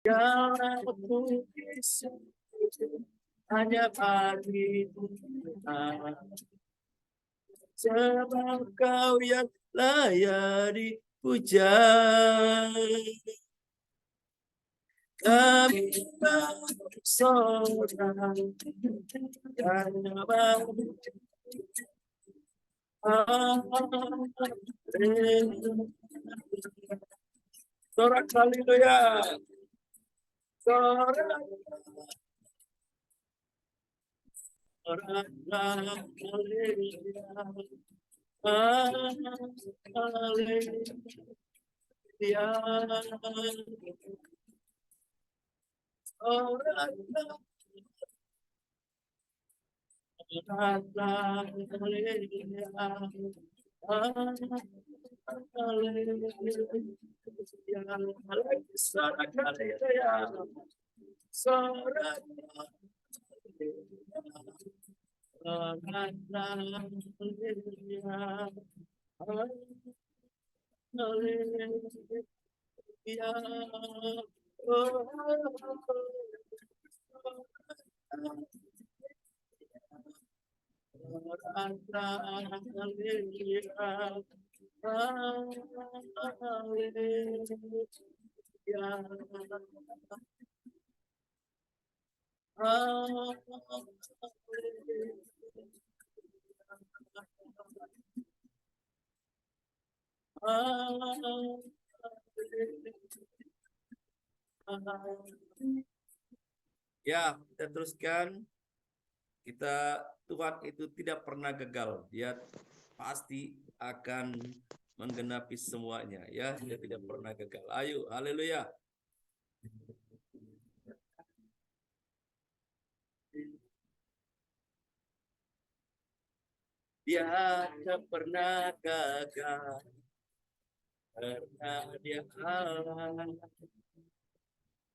Yang aku bisa hanya bagi Tuhan. Sebab Kau yang layak dipuja. Kami bersorak karena Bapa. Sorak haleluya. Sorak haleluya. Haleluya. Sorak Ya, kita teruskan. Tuhan itu tidak pernah gagal. Dia pasti akan menggenapi semuanya. Ya, dia tidak pernah gagal. Ayo, haleluya. Dia tak pernah gagal. Karena dia Allah.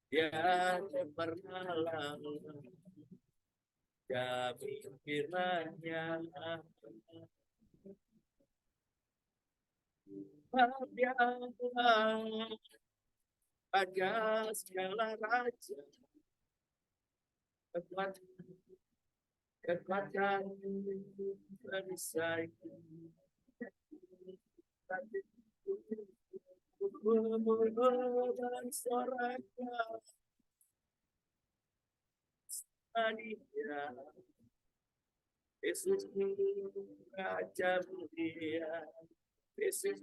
Dia tak pernah lalai. Demi firman-Nya. Dia Allah. Raja segala raja. Kekuatan perisai. Dan soraknya Maria, Yesus Raja Mulia, Yesus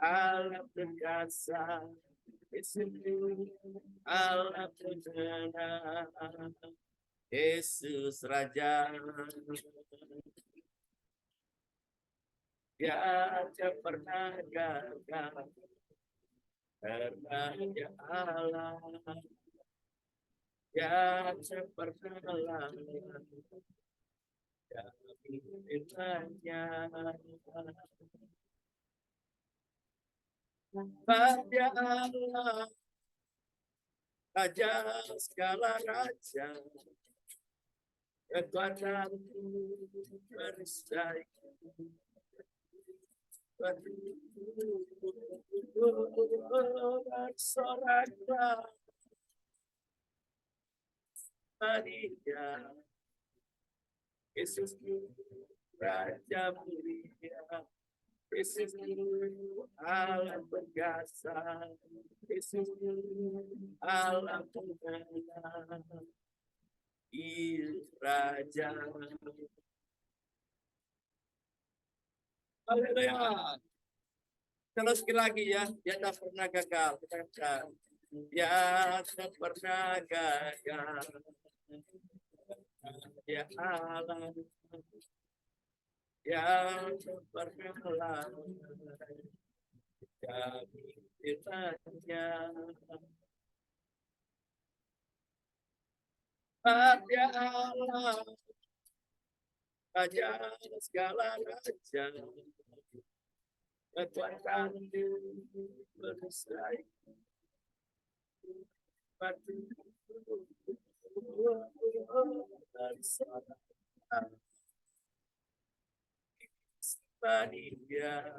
Allah perkasa, Yesus Allah benar, Yesus Raja. Dia tak pernah gagal. Karena dia Allah. Dia tak pernah lalai. Demi firman-Nya. Dia Allah. Raja segala raja. Kekuatan perisai. Soraknya Maria, Yesus Raja Mulia, Yesus Allah perkasa, Yesus Allah benar, Raja. Haleluya. Terus sekali lagi ya, dia tak pernah gagal. Dia tak pernah gagal. Dia Allah yang tak pernah lalai. Demi firman-Nya. Dia Allah, Raja segala raja. Kekuatan perisai. Maria,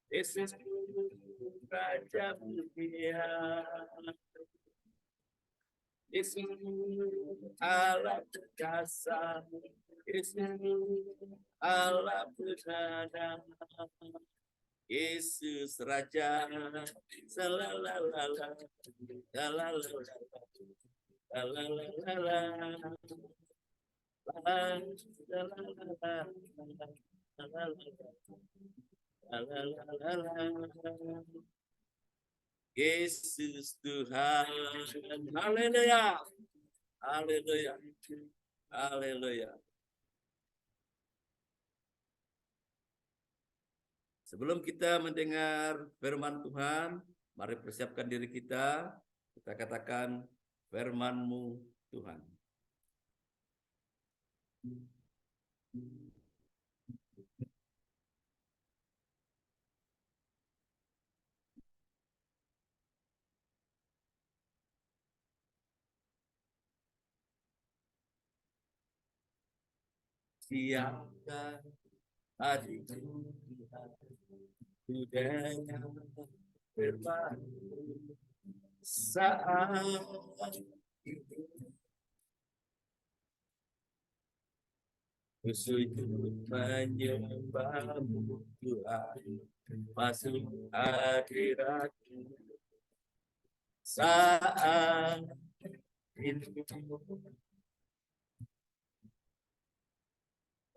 Yesus Raja Mulia, Yesus Allah perkasa, Yesus Allah berdana, Yesus Raja, salalalala, salalalala, salalalala, salalalala. Yesus Tuhan, haleluya, haleluya, haleluya. Sebelum kita mendengar firman Tuhan, mari persiapkan diri kita. Kita katakan firman-Mu Tuhan. Siapkan hatiku dengan firman saat itu. Sujud menyembah-Mu Tuhan, masuk hadirat-Mu saat itu.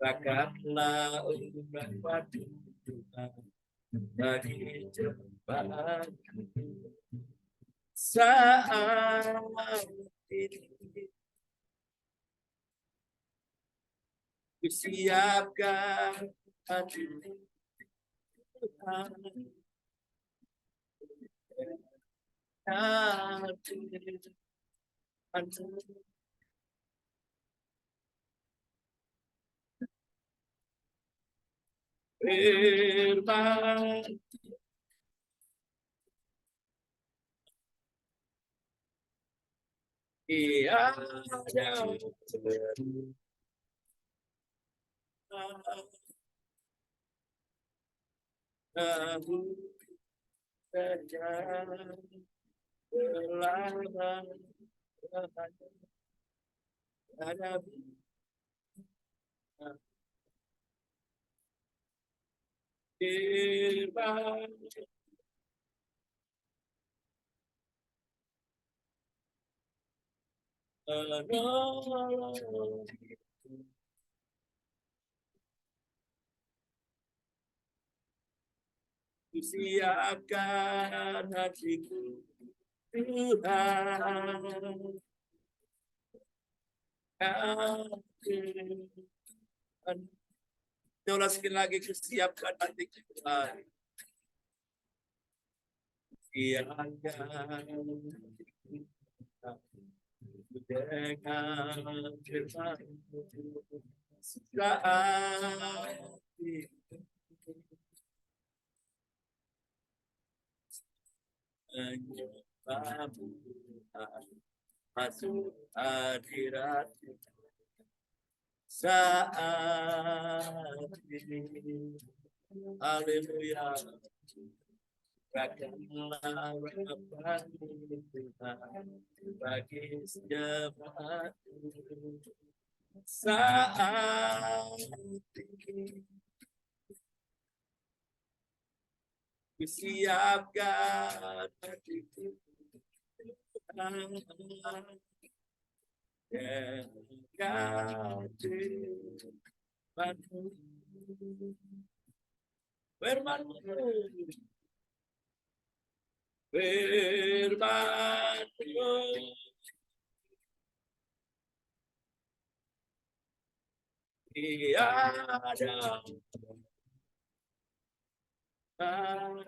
Bahkanlah umat padu Tuhan bagi jemaat saat ini. Siapkan hati Tuhan, firman ia ada tahu saja selama ada firman menolong. Siapkan hatiku Tuhan, coba sekali lagi, siapkan hatiku Tuhan. Siapkan dengan firman saat menyembah-Mu Tuhan, masuk hadirat saat ini. Haleluya. Rakamlah Rabbah Tuhan bagi jemaat saat ini. Siapkan hatiku Tuhan, firman-Mu, firman-Mu tiada tahu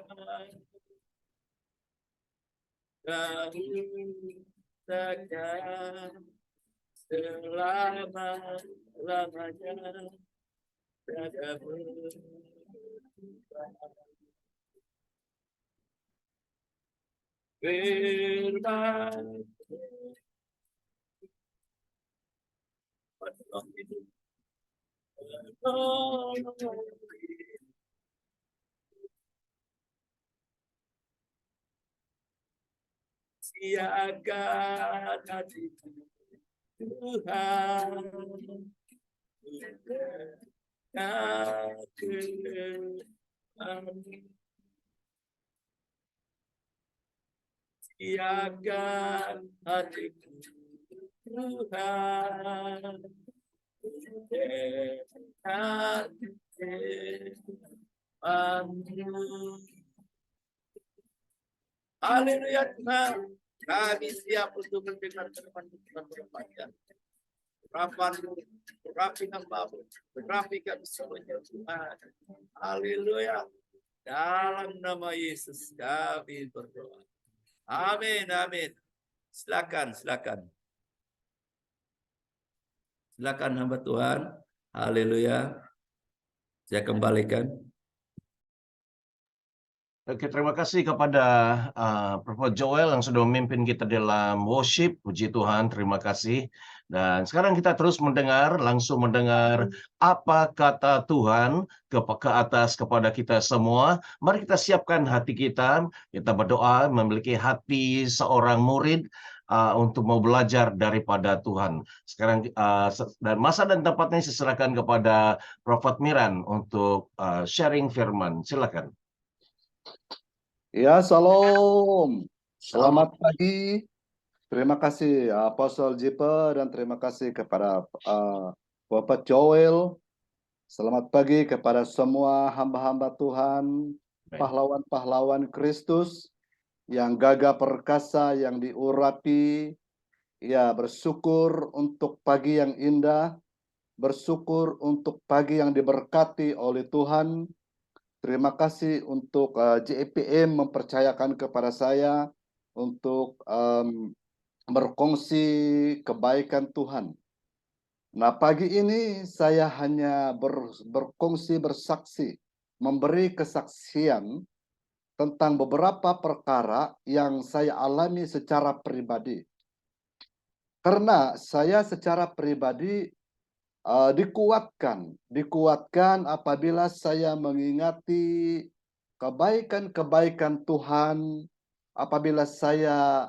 saja selama-lamanya ada firman siakan hatiku Tuhan, siakan hatiku Tuhan, haleluya Tuhan, kami siap untuk mendengar firman Tuhan berpanjang. Rapi hambamu, rapi kami semuanya Tuhan. Haleluya. Dalam nama Yesus kami berdoa. Amin, amin. Silakan, silakan. Silakan hamba Tuhan. Haleluya. Saya kembalikan. Oke, terima kasih kepada Prophet Joel yang sudah memimpin kita dalam worship. Puji Tuhan, terima kasih. Dan sekarang kita terus langsung mendengar apa kata Tuhan ke atas kepada kita semua. Mari kita siapkan hati kita berdoa, memiliki hati seorang murid untuk mau belajar daripada Tuhan. Sekarang dan masa dan tempatnya saya serahkan kepada Prophet Miran untuk sharing firman. Silakan. Ya, salam. Selamat pagi. Terima kasih Apostle Jiper dan terima kasih kepada Bapak Joel. Selamat pagi kepada semua hamba-hamba Tuhan, pahlawan-pahlawan Kristus yang gagah perkasa, yang diurapi. Ya, bersyukur untuk pagi yang indah, bersyukur untuk pagi yang diberkati oleh Tuhan. Terima kasih untuk JEPM mempercayakan kepada saya untuk berkongsi kebaikan Tuhan. Nah, pagi ini saya hanya berkongsi, bersaksi, memberi kesaksian tentang beberapa perkara yang saya alami secara pribadi. Karena saya secara pribadi dikuatkan apabila saya mengingati kebaikan-kebaikan Tuhan, apabila saya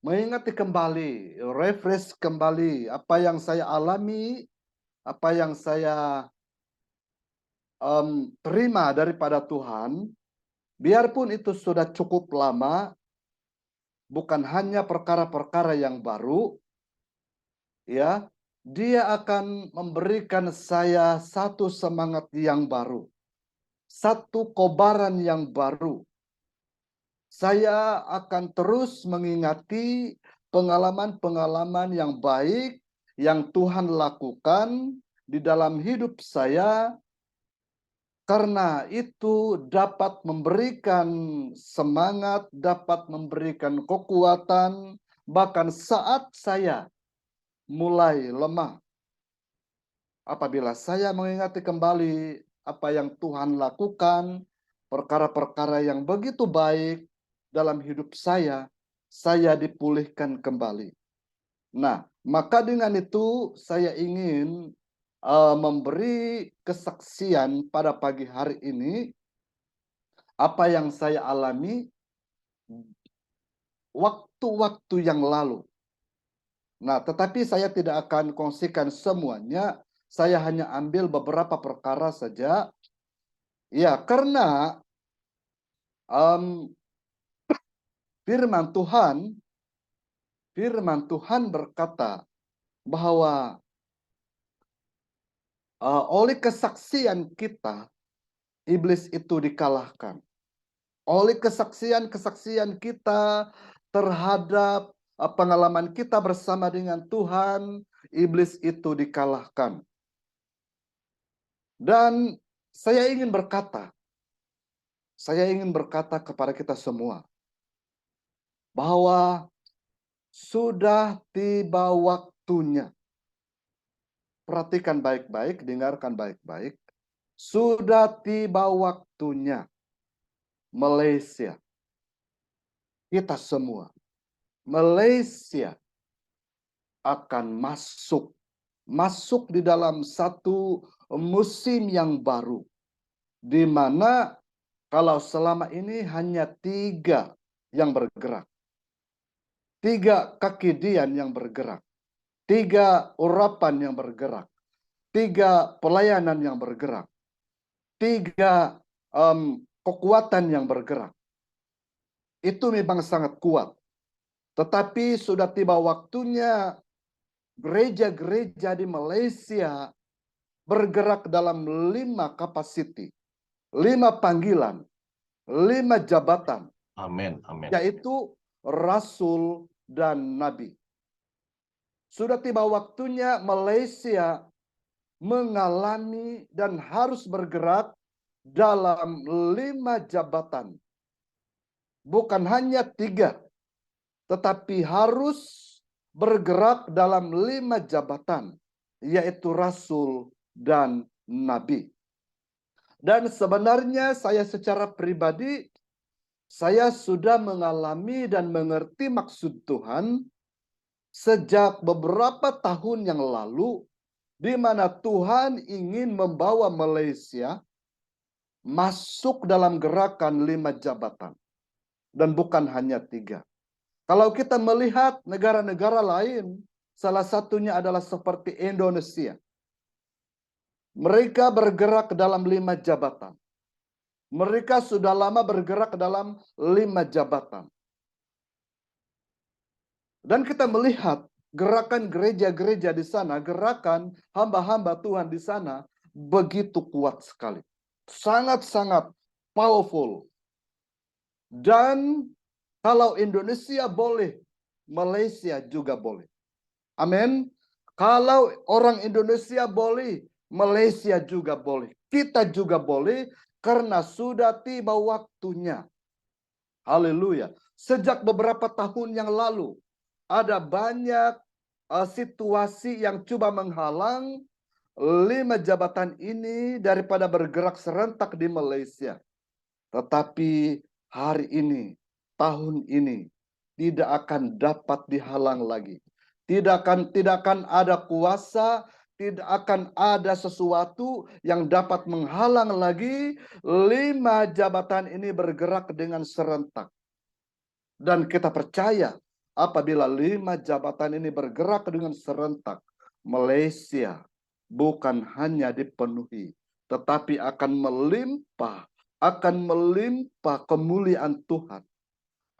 mengingati kembali, refresh kembali apa yang saya alami, apa yang saya terima daripada Tuhan, biarpun itu sudah cukup lama, bukan hanya perkara-perkara yang baru, ya, dia akan memberikan saya satu semangat yang baru, satu kobaran yang baru. Saya akan terus mengingati pengalaman-pengalaman yang baik yang Tuhan lakukan di dalam hidup saya, karena itu dapat memberikan semangat, dapat memberikan kekuatan, bahkan saat saya mulai lemah. Apabila saya mengingati kembali apa yang Tuhan lakukan, perkara-perkara yang begitu baik dalam hidup saya dipulihkan kembali. Nah, maka dengan itu saya ingin memberi kesaksian pada pagi hari ini apa yang saya alami waktu-waktu yang lalu. Nah, tetapi saya tidak akan kongsikan semuanya. Saya hanya ambil beberapa perkara saja. Ya, karena firman Tuhan berkata bahwa oleh kesaksian kita, iblis itu dikalahkan. Oleh kesaksian kita terhadap pengalaman kita bersama dengan Tuhan, iblis itu dikalahkan. Dan saya ingin berkata kepada kita semua bahwa sudah tiba waktunya. Perhatikan baik-baik, dengarkan baik-baik. Sudah tiba waktunya Malaysia, kita semua, Malaysia akan masuk di dalam satu musim yang baru, di mana kalau selama ini hanya 3 yang bergerak. 3 kakidian yang bergerak. 3 urapan yang bergerak. 3 pelayanan yang bergerak. 3 kekuatan yang bergerak. Itu memang sangat kuat. Tetapi sudah tiba waktunya gereja-gereja di Malaysia bergerak dalam 5 kapasiti, 5 panggilan, 5 jabatan, Amin. Amin. yaitu rasul dan nabi. Sudah tiba waktunya Malaysia mengalami dan harus bergerak dalam 5 jabatan. Bukan hanya 3, tetapi harus bergerak dalam 5 jabatan, yaitu rasul dan nabi. Dan sebenarnya saya secara pribadi, saya sudah mengalami dan mengerti maksud Tuhan sejak beberapa tahun yang lalu, di mana Tuhan ingin membawa Malaysia masuk dalam gerakan 5 jabatan. Dan bukan hanya 3. Kalau kita melihat negara-negara lain, salah satunya adalah seperti Indonesia. Mereka bergerak dalam 5 jabatan. Mereka sudah lama bergerak dalam 5 jabatan. Dan kita melihat gerakan gereja-gereja di sana, gerakan hamba-hamba Tuhan di sana begitu kuat sekali. Sangat-sangat powerful. Dan kalau Indonesia boleh, Malaysia juga boleh. Amin. Kalau orang Indonesia boleh, Malaysia juga boleh. Kita juga boleh karena sudah tiba waktunya. Haleluya. Sejak beberapa tahun yang lalu, ada banyak situasi yang coba menghalang 5 jabatan ini daripada bergerak serentak di Malaysia. Tetapi hari ini, tahun ini, tidak akan dapat dihalang lagi. Tidak akan ada kuasa, tidak akan ada sesuatu yang dapat menghalang lagi 5 jabatan ini bergerak dengan serentak. Dan kita percaya apabila 5 jabatan ini bergerak dengan serentak, Malaysia bukan hanya dipenuhi, tetapi akan melimpah kemuliaan Tuhan.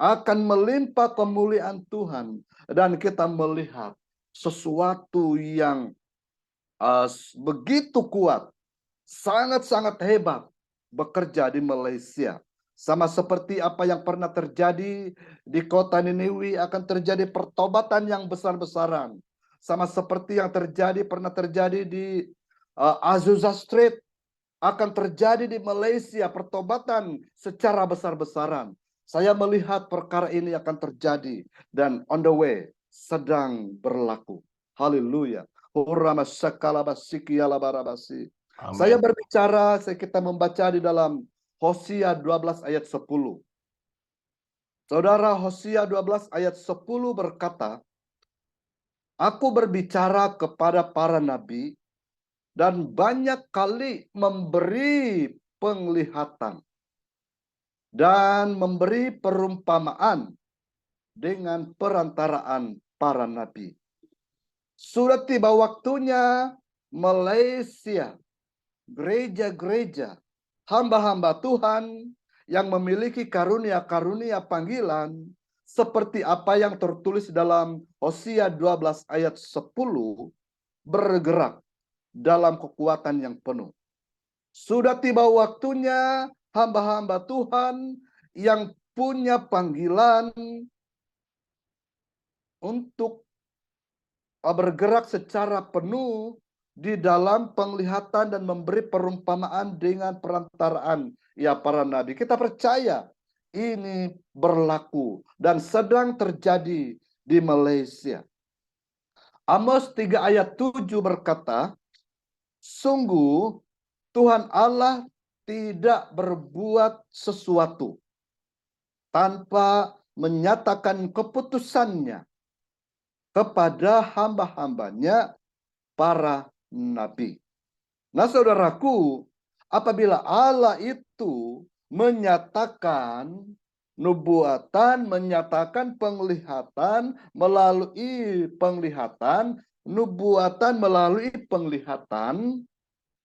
Akan melimpah kemuliaan Tuhan. Dan kita melihat sesuatu yang begitu kuat, sangat-sangat hebat bekerja di Malaysia. Sama seperti apa yang pernah terjadi di kota Niniwi, akan terjadi pertobatan yang besar-besaran. Sama seperti yang pernah terjadi di Azusa Street, akan terjadi di Malaysia pertobatan secara besar-besaran. Saya melihat perkara ini akan terjadi dan on the way, sedang berlaku. Haleluya. Saya berbicara, kita membaca di dalam Hosea 12 ayat 10. Saudara, Hosea 12 ayat 10 berkata, "Aku berbicara kepada para nabi dan banyak kali memberi penglihatan dan memberi perumpamaan dengan perantaraan para nabi." Sudah tiba waktunya Malaysia, gereja-gereja, hamba-hamba Tuhan yang memiliki karunia-karunia panggilan seperti apa yang tertulis dalam Hosea 12 ayat 10 bergerak dalam kekuatan yang penuh. Sudah tiba waktunya hamba-hamba Tuhan yang punya panggilan untuk bergerak secara penuh di dalam penglihatan dan memberi perumpamaan dengan perantaraan para nabi. Kita percaya ini berlaku dan sedang terjadi di Malaysia. Amos 3 ayat 7 berkata, "Sungguh Tuhan Allah tidak berbuat sesuatu tanpa menyatakan keputusannya kepada hamba-hambanya para nabi." Nah, saudaraku, apabila Allah itu menyatakan Nubuatan menyatakan penglihatan melalui penglihatan, nubuatan melalui penglihatan,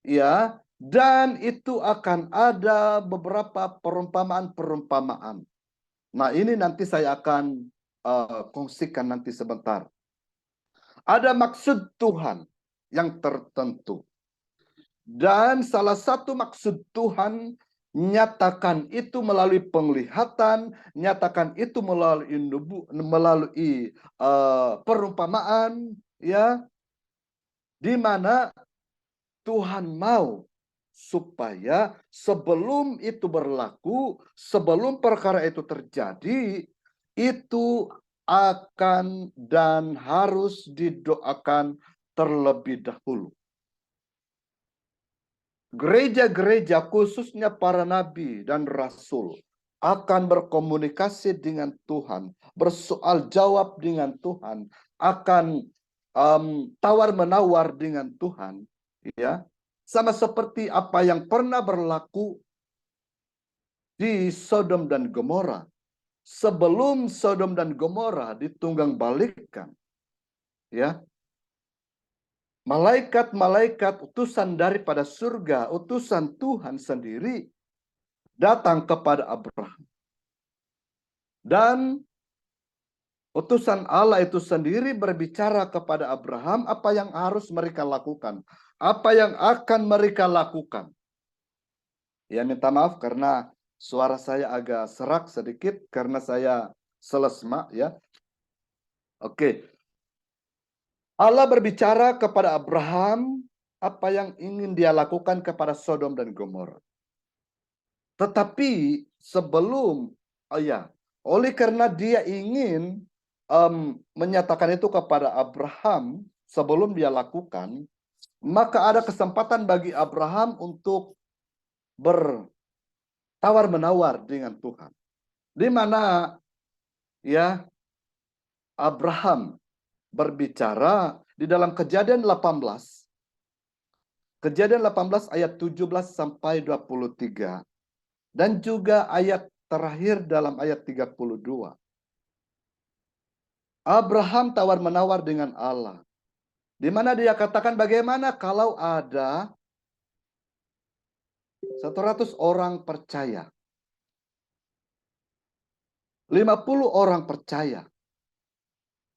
ya, dan itu akan ada beberapa perumpamaan-perumpamaan. Nah, ini nanti saya akan kongsikan nanti sebentar. Ada maksud Tuhan yang tertentu. Dan salah satu maksud Tuhan nyatakan itu melalui penglihatan, nyatakan itu melalui perumpamaan, ya, di mana Tuhan mau supaya sebelum itu berlaku, sebelum perkara itu terjadi, itu akan dan harus didoakan terlebih dahulu. Gereja-gereja khususnya para nabi dan rasul akan berkomunikasi dengan Tuhan, bersoal jawab dengan Tuhan, akan tawar-menawar dengan Tuhan, ya. Sama seperti apa yang pernah berlaku di Sodom dan Gomora. Sebelum Sodom dan Gomora ditunggang-balikkan, ya, malaikat-malaikat utusan daripada surga, utusan Tuhan sendiri datang kepada Abraham. Dan utusan Allah itu sendiri berbicara kepada Abraham apa yang harus mereka lakukan. Apa yang akan mereka lakukan. Ya, minta maaf karena suara saya agak serak sedikit karena saya selesma, ya. Oke. Allah berbicara kepada Abraham apa yang ingin dia lakukan kepada Sodom dan Gomora. Tetapi sebelum, oleh karena dia ingin menyatakan itu kepada Abraham sebelum dia lakukan, maka ada kesempatan bagi Abraham untuk bertawar-menawar dengan Tuhan. Di mana, ya, Abraham berbicara di dalam Kejadian 18. Kejadian 18 ayat 17 sampai 23. Dan juga ayat terakhir dalam ayat 32. Abraham tawar-menawar dengan Allah. Di mana dia katakan bagaimana kalau ada 100 orang percaya. 50 orang percaya.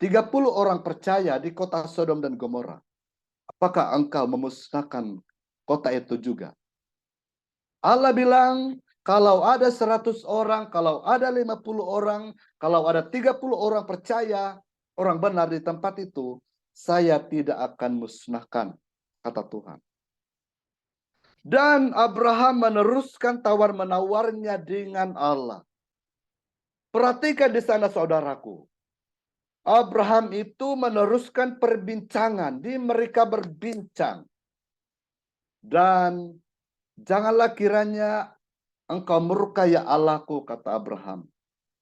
30 orang percaya di kota Sodom dan Gomora. Apakah engkau memusnahkan kota itu juga? Allah bilang, kalau ada 100 orang, kalau ada 50 orang, kalau ada 30 orang percaya, orang benar di tempat itu, saya tidak akan musnahkan, kata Tuhan. Dan Abraham meneruskan tawar-menawarnya dengan Allah. Perhatikan di sana, saudaraku. Abraham itu meneruskan perbincangan, mereka berbincang. Dan janganlah kiranya engkau murka ya Allahku, kata Abraham.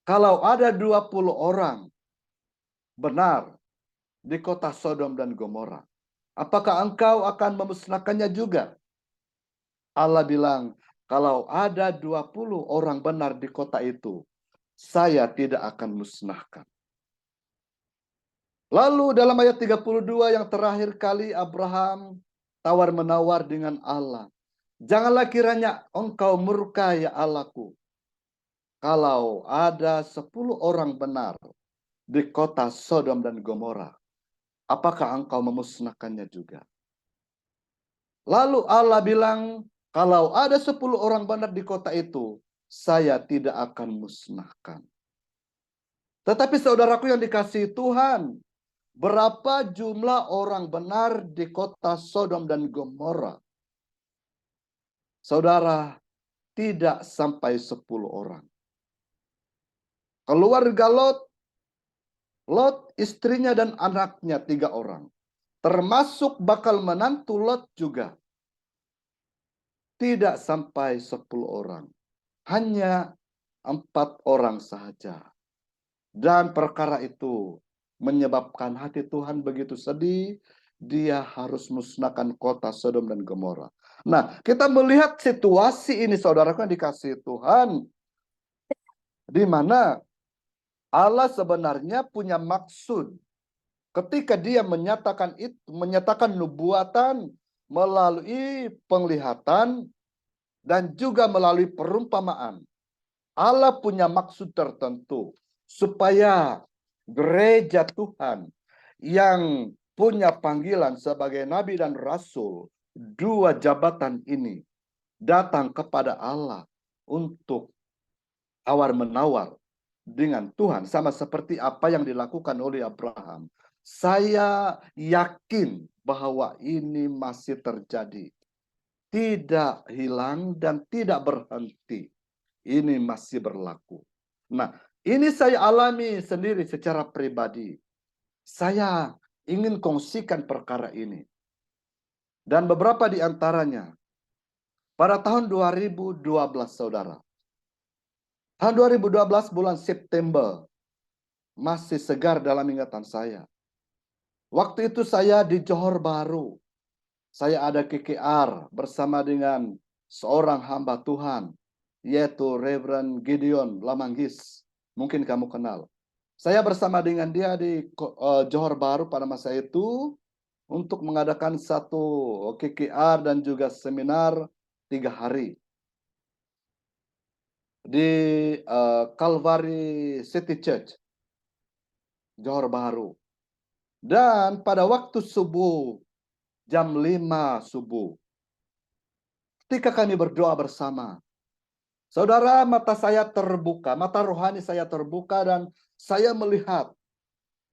Kalau ada 20 orang benar di kota Sodom dan Gomora, apakah engkau akan memusnahkannya juga? Allah bilang, kalau ada 20 orang benar di kota itu, saya tidak akan musnahkan. Lalu dalam ayat 32 yang terakhir kali Abraham tawar-menawar dengan Allah. Janganlah kiranya engkau murka ya Allahku. Kalau ada 10 orang benar di kota Sodom dan Gomora, apakah engkau memusnahkannya juga? Lalu Allah bilang, kalau ada 10 orang benar di kota itu, saya tidak akan musnahkan. Tetapi saudaraku yang dikasihi Tuhan, berapa jumlah orang benar di kota Sodom dan Gomora? Saudara, tidak sampai 10 orang. Keluarga Lot istrinya dan anaknya 3 orang. Termasuk bakal menantu Lot juga. Tidak sampai 10 orang. Hanya 4 orang saja. Dan perkara itu menyebabkan hati Tuhan begitu sedih, dia harus musnahkan kota Sodom dan Gomora. Nah, kita melihat situasi ini, saudaraku yang dikasihi Tuhan. di mana Allah sebenarnya punya maksud ketika dia menyatakan nubuatan melalui penglihatan dan juga melalui perumpamaan. Allah punya maksud tertentu supaya gereja Tuhan yang punya panggilan sebagai nabi dan rasul, dua jabatan ini datang kepada Allah untuk tawar-menawar dengan Tuhan, sama seperti apa yang dilakukan oleh Abraham. Saya yakin bahwa ini masih terjadi, tidak hilang dan tidak berhenti. Ini masih berlaku. Nah, ini saya alami sendiri secara pribadi. Saya ingin kongsikan perkara ini. Dan beberapa di antaranya, pada tahun 2012, saudara. Tahun 2012 bulan September, masih segar dalam ingatan saya. Waktu itu saya di Johor Bahru. Saya ada KKR bersama dengan seorang hamba Tuhan, yaitu Reverend Gideon Lamanggis. Mungkin kamu kenal. Saya bersama dengan dia di Johor Bahru pada masa itu untuk mengadakan satu KKR dan juga seminar 3 hari di Calvary City Church, Johor Bahru. Dan pada waktu subuh, jam 5 subuh, ketika kami berdoa bersama, saudara, mata saya terbuka, mata rohani saya terbuka, dan saya melihat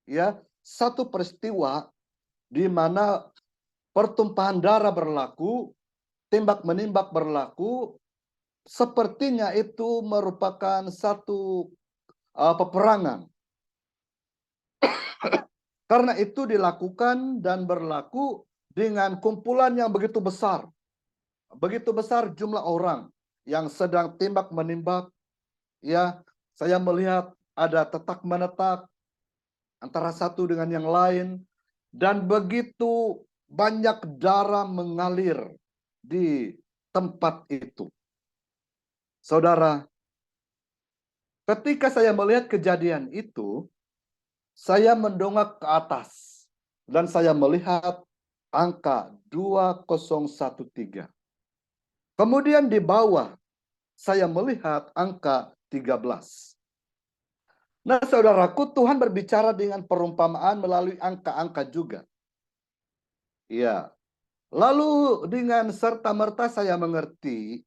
ya satu peristiwa di mana pertumpahan darah berlaku, tembak-menembak berlaku, sepertinya itu merupakan satu peperangan. Karena itu dilakukan dan berlaku dengan kumpulan yang begitu besar. Begitu besar jumlah orang yang sedang tembak-menembak. Ya, saya melihat ada tetak-menetak antara satu dengan yang lain. Dan begitu banyak darah mengalir di tempat itu. Saudara, ketika saya melihat kejadian itu, saya mendongak ke atas dan saya melihat angka 2013. Kemudian di bawah saya melihat angka 13. Nah, saudaraku, Tuhan berbicara dengan perumpamaan melalui angka-angka juga. Ya. Lalu dengan serta-merta saya mengerti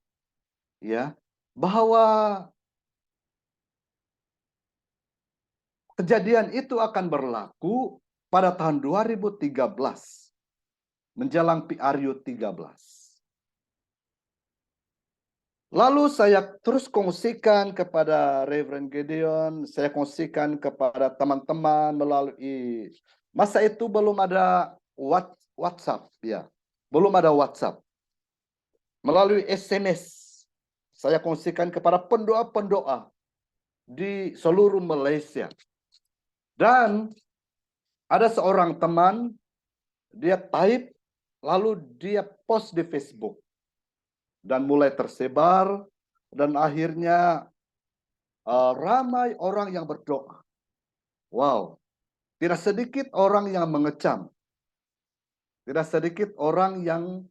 ya bahwa kejadian itu akan berlaku pada tahun 2013 menjelang PRU 13. Lalu saya terus kongsikan kepada Reverend Gideon, saya kongsikan kepada teman-teman melalui, masa itu belum ada WhatsApp ya. Belum ada WhatsApp. Melalui SMS saya kongsikan kepada pendoa-pendoa di seluruh Malaysia. Dan ada seorang teman, dia type, lalu dia post di Facebook. Dan mulai tersebar, dan akhirnya ramai orang yang berdoa. Wow, tidak sedikit orang yang mengecam. Tidak sedikit orang yang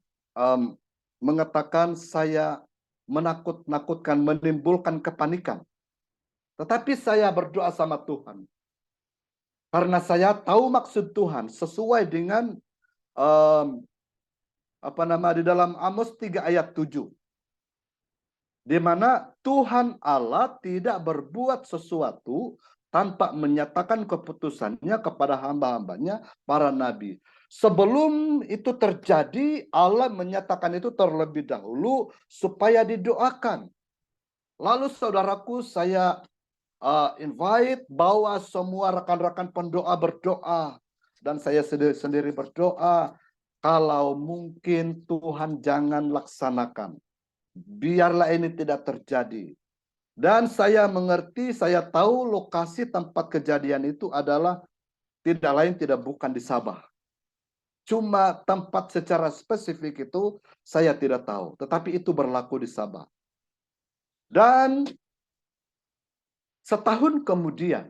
mengatakan saya menakut-nakutkan, menimbulkan kepanikan. Tetapi saya berdoa sama Tuhan. Karena saya tahu maksud Tuhan sesuai dengan di dalam Amos 3 ayat 7. Di mana Tuhan Allah tidak berbuat sesuatu tanpa menyatakan keputusannya kepada hamba-hambanya para nabi. Sebelum itu terjadi, Allah menyatakan itu terlebih dahulu supaya didoakan. Lalu saudaraku, saya invite, bawa semua rekan-rekan pendoa berdoa. Dan saya sendiri berdoa, kalau mungkin Tuhan jangan laksanakan. Biarlah ini tidak terjadi. Dan saya mengerti, saya tahu lokasi tempat kejadian itu adalah tidak lain tidak bukan di Sabah. Cuma tempat secara spesifik itu saya tidak tahu. Tetapi itu berlaku di Sabah. Dan setahun kemudian,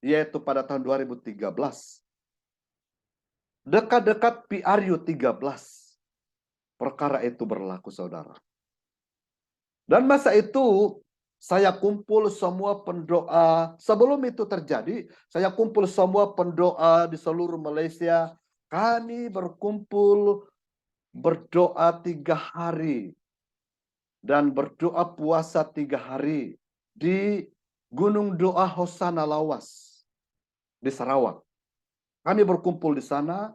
yaitu pada tahun 2013, dekat-dekat PRU 13, perkara itu berlaku, saudara. Dan masa itu, saya kumpul semua pendoa. Sebelum itu terjadi, saya kumpul semua pendoa di seluruh Malaysia. Kami berkumpul berdoa 3 hari. Dan berdoa puasa 3 hari di Gunung Doa Hosana Lawas di Sarawak. Kami berkumpul di sana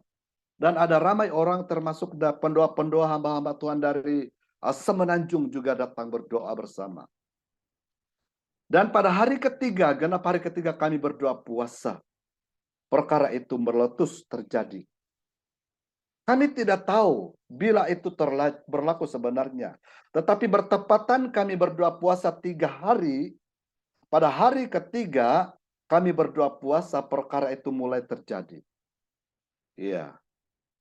dan ada ramai orang termasuk pendoa-pendoa hamba-hamba Tuhan dari Semenanjung juga datang berdoa bersama. Dan pada hari ketiga, genap hari ketiga kami berdoa puasa, perkara itu meletus terjadi. Kami tidak tahu bila itu berlaku sebenarnya. Tetapi bertepatan kami berdoa puasa 3 hari, pada hari ketiga kami berdoa puasa, perkara itu mulai terjadi. Iya.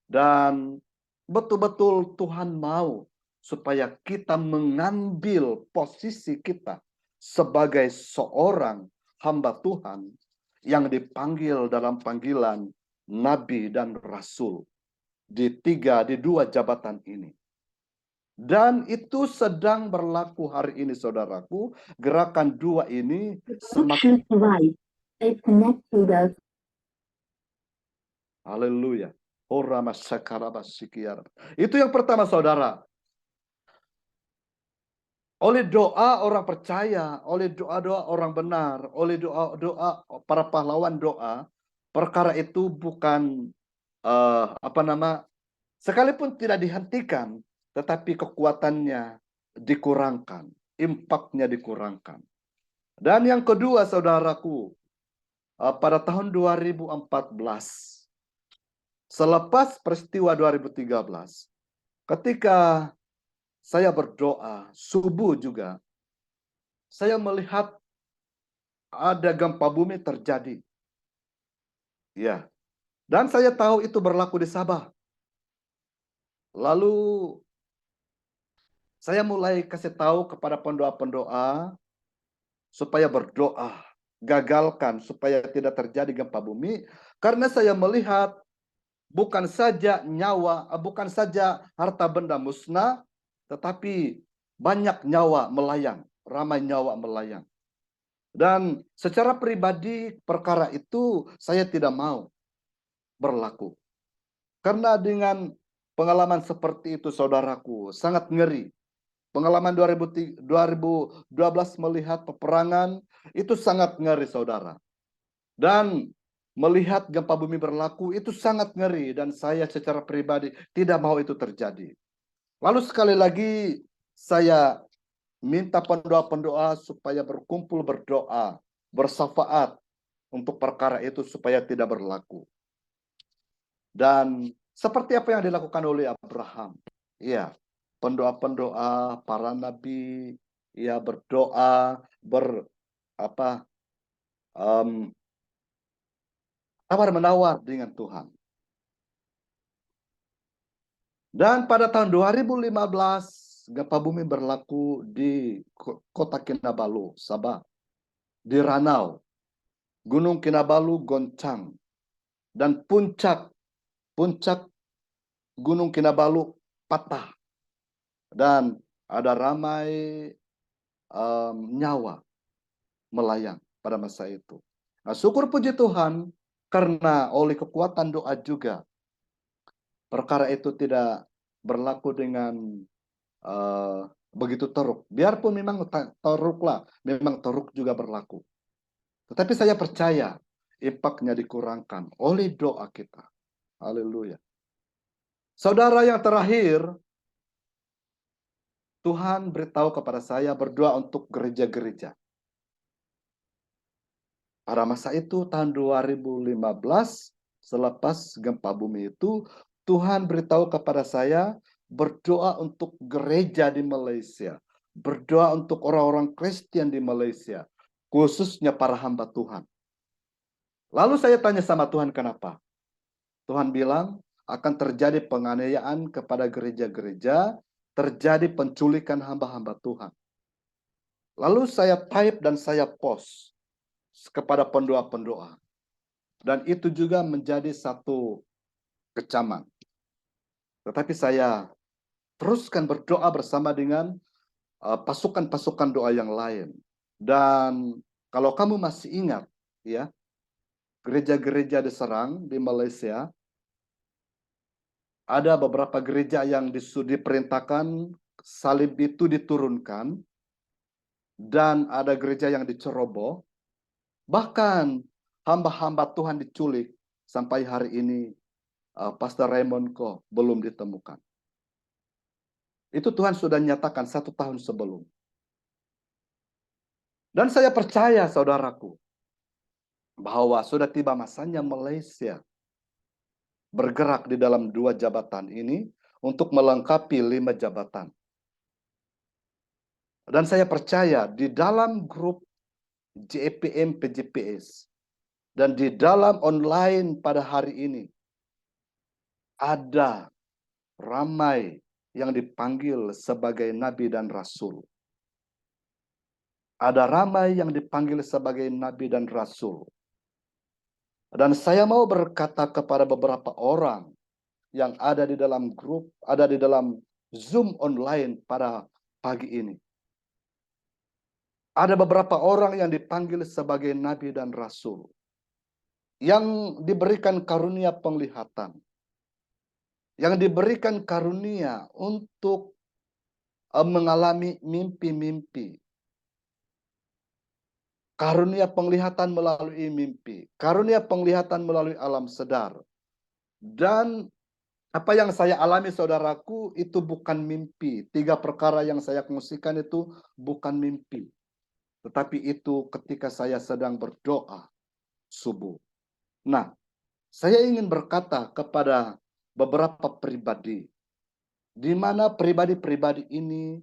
Dan betul-betul Tuhan mau supaya kita mengambil posisi kita sebagai seorang hamba Tuhan yang dipanggil dalam panggilan nabi dan rasul di 2 jabatan ini. Dan itu sedang berlaku hari ini, saudaraku. Gerakan 2 ini semakin haleluya. Itu yang pertama, saudara. Oleh doa orang percaya, oleh doa-doa orang benar, oleh doa-doa para pahlawan doa, perkara itu bukan sekalipun tidak dihentikan, tetapi kekuatannya dikurangkan, impaknya dikurangkan. Dan yang kedua, saudaraku, pada tahun 2014, selepas peristiwa 2013, ketika saya berdoa, subuh juga, saya melihat ada gempa bumi terjadi. Ya. Dan saya tahu itu berlaku di Sabah. Lalu saya mulai kasih tahu kepada pendoa-pendoa supaya berdoa, gagalkan supaya tidak terjadi gempa bumi, karena saya melihat bukan saja nyawa, bukan saja harta benda musnah, tetapi banyak nyawa melayang, ramai nyawa melayang. Dan secara pribadi perkara itu saya tidak mau berlaku. Karena dengan pengalaman seperti itu, saudaraku, sangat ngeri. Pengalaman 2012 melihat peperangan, itu sangat ngeri, saudara. Dan melihat gempa bumi berlaku, itu sangat ngeri. Dan saya secara pribadi tidak mau itu terjadi. Lalu sekali lagi, saya minta pendoa-pendoa supaya berkumpul berdoa, bersafaat untuk perkara itu supaya tidak berlaku. Dan seperti apa yang dilakukan oleh Abraham, ya, pendoa-pendoa para nabi, ya, berdoa, tawar-menawar dengan Tuhan. Dan pada tahun 2015, gempa bumi berlaku di kota Kinabalu, Sabah, di Ranau, Gunung Kinabalu goncang, dan puncak Gunung Kinabalu patah, dan ada ramai nyawa melayang pada masa itu. Nah, syukur puji Tuhan, karena oleh kekuatan doa juga, perkara itu tidak berlaku dengan begitu teruk. Biarpun memang teruklah, memang teruk juga berlaku. Tetapi saya percaya impaknya dikurangkan oleh doa kita. Haleluya. Saudara yang terakhir, Tuhan beritahu kepada saya berdoa untuk gereja-gereja. Pada masa itu tahun 2015, selepas gempa bumi itu, Tuhan beritahu kepada saya berdoa untuk gereja di Malaysia. Berdoa untuk orang-orang Kristen di Malaysia. Khususnya para hamba Tuhan. Lalu saya tanya sama Tuhan, kenapa? Tuhan bilang akan terjadi penganiayaan kepada gereja-gereja, terjadi penculikan hamba-hamba Tuhan. Lalu saya type dan saya post. kepada pendoa-pendoa. Dan itu juga menjadi satu kecaman. Tetapi saya teruskan berdoa bersama dengan pasukan-pasukan doa yang lain. Dan kalau kamu masih ingat, ya, gereja-gereja diserang di Malaysia, ada beberapa gereja yang diperintahkan salib itu diturunkan, dan ada gereja yang diceroboh, bahkan hamba-hamba Tuhan diculik. Sampai hari ini Pastor Raymond Ko belum ditemukan. Itu Tuhan sudah nyatakan 1 tahun sebelum. Dan saya percaya, saudaraku, bahwa sudah tiba masanya Malaysia bergerak di dalam 2 jabatan ini untuk melengkapi 5 jabatan. Dan saya percaya di dalam grup JPM PJPS dan di dalam online pada hari ini ada ramai yang dipanggil sebagai nabi dan rasul. Ada ramai yang dipanggil sebagai nabi dan rasul. Dan saya mau berkata kepada beberapa orang yang ada di dalam grup, ada di dalam Zoom online pada pagi ini. Ada beberapa orang yang dipanggil sebagai nabi dan rasul, yang diberikan karunia penglihatan, yang diberikan karunia untuk mengalami mimpi-mimpi, karunia penglihatan melalui mimpi, karunia penglihatan melalui alam sadar. Dan apa yang saya alami, saudaraku, itu bukan mimpi. 3 perkara yang saya kongsikan itu bukan mimpi. Tetapi itu ketika saya sedang berdoa subuh. Nah, saya ingin berkata kepada beberapa pribadi, di mana pribadi-pribadi ini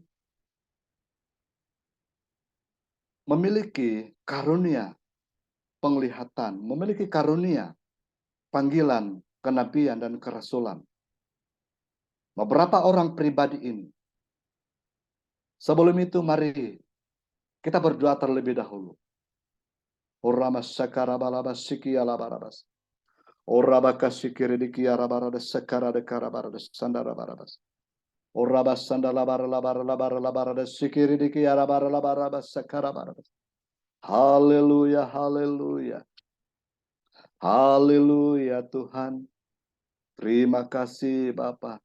memiliki karunia penglihatan, memiliki karunia panggilan kenabian dan kerasulan. Beberapa orang pribadi ini. Sebelum itu mari kita berdoa terlebih dahulu. Oramas sakarabalabas sikialabarabas. Orabakasikiridikiyarabarabas sakaradekarabarabas sandarabarabas. Orabas sandalabaralabaralabaralabarabas sikiridikiyarabaralabarabas sakarabarabas. Haleluya, haleluya. Haleluya Tuhan. Terima kasih Bapa.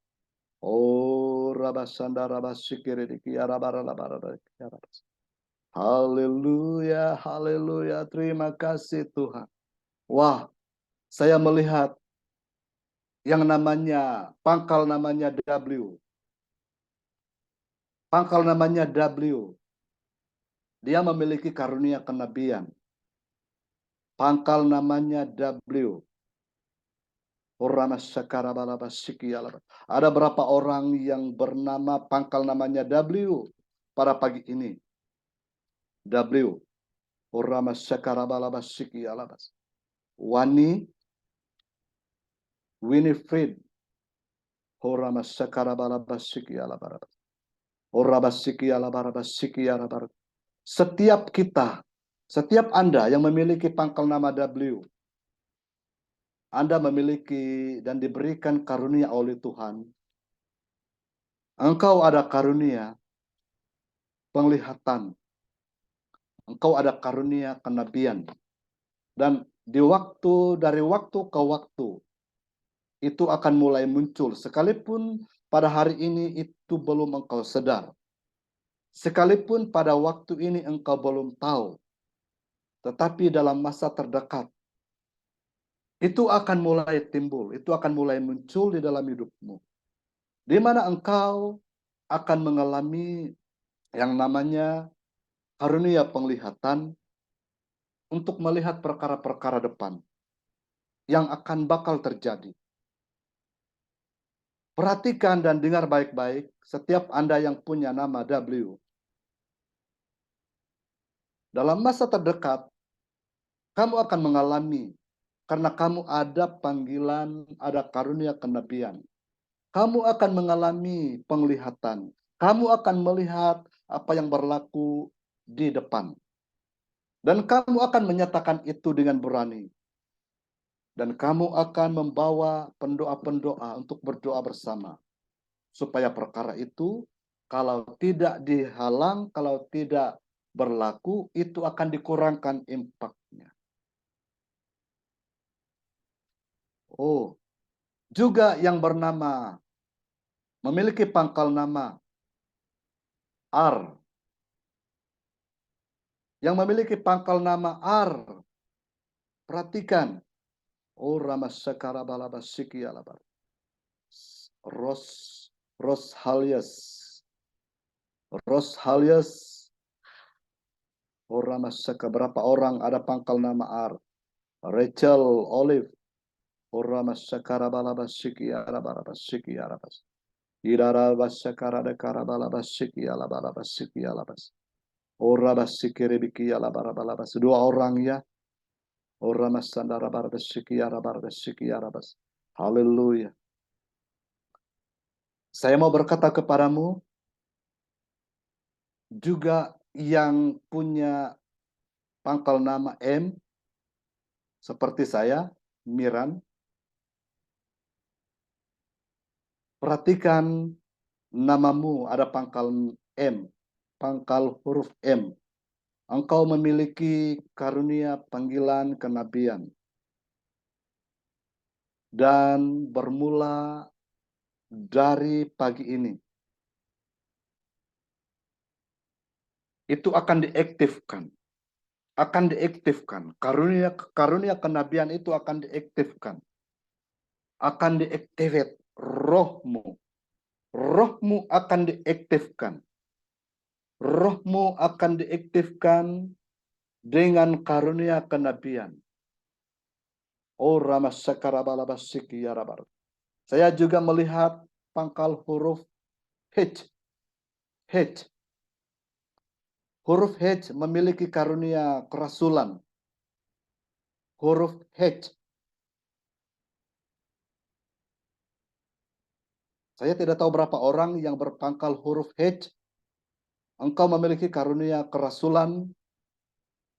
Oh, rabasanda rabasikiriki arabaralabarabas. Haleluya, haleluya. Terima kasih Tuhan. Wah, saya melihat yang namanya pangkal namanya W. Pangkal namanya W. Dia memiliki karunia kenabian. Pangkal namanya W. Ada berapa orang yang bernama pangkal namanya W pada pagi ini? W. Wani, Winifred, setiap kita, setiap Anda yang memiliki pangkal nama W, Anda memiliki dan diberikan karunia oleh Tuhan. Engkau ada karunia penglihatan. Engkau ada karunia kenabian. Dan dari waktu ke waktu, itu akan mulai muncul. Sekalipun pada hari ini itu belum engkau sadar. Sekalipun pada waktu ini engkau belum tahu. Tetapi dalam masa terdekat, itu akan mulai timbul, itu akan mulai muncul di dalam hidupmu. Di mana engkau akan mengalami yang namanya karunia penglihatan untuk melihat perkara-perkara depan yang akan bakal terjadi. Perhatikan dan dengar baik-baik setiap Anda yang punya nama W. Dalam masa terdekat, kamu akan mengalami karena kamu ada panggilan, ada karunia kenabian. Kamu akan mengalami penglihatan. Kamu akan melihat apa yang berlaku di depan. Dan kamu akan menyatakan itu dengan berani. Dan kamu akan membawa pendoa-pendoa untuk berdoa bersama. Supaya perkara itu, kalau tidak dihalang, kalau tidak berlaku, itu akan dikurangkan impaknya. Oh, juga yang bernama, memiliki pangkal nama Ar. Yang memiliki pangkal nama Ar. Perhatikan. Oh, Ramasakarabalabasikiyalabar. Roshalias. Oh, Ramasaka. Berapa orang ada pangkal nama Ar? Rachel, Olive. Oh, Ramasakarabalabasikiyalabarabasikialabas. Irarabasakaradekarabalabasikialabalabasikialabas. Oh, Rabasikiribikiyalabarabas. Dua orang ya. Oh, Ramasandarabarabasikiyarabarabasikialabas. Haleluya. Saya mau berkata kepadamu, juga yang punya pangkal nama M, seperti saya, Miran, perhatikan namamu ada pangkal M, pangkal huruf M. Engkau memiliki karunia panggilan kenabian. Dan bermula dari pagi ini, itu akan diaktifkan. Karunia kenabian itu akan diaktifkan. Akan diaktifkan rohmu. Rohmu akan diaktifkan. Rohmu akan diaktifkan dengan karunia kenabian. Oh, Ramasakarabalabasiki Yarabar. Saya juga melihat pangkal huruf H. H. Huruf H memiliki karunia kerasulan. Huruf H. Saya tidak tahu berapa orang yang berpangkal huruf H. Engkau memiliki karunia kerasulan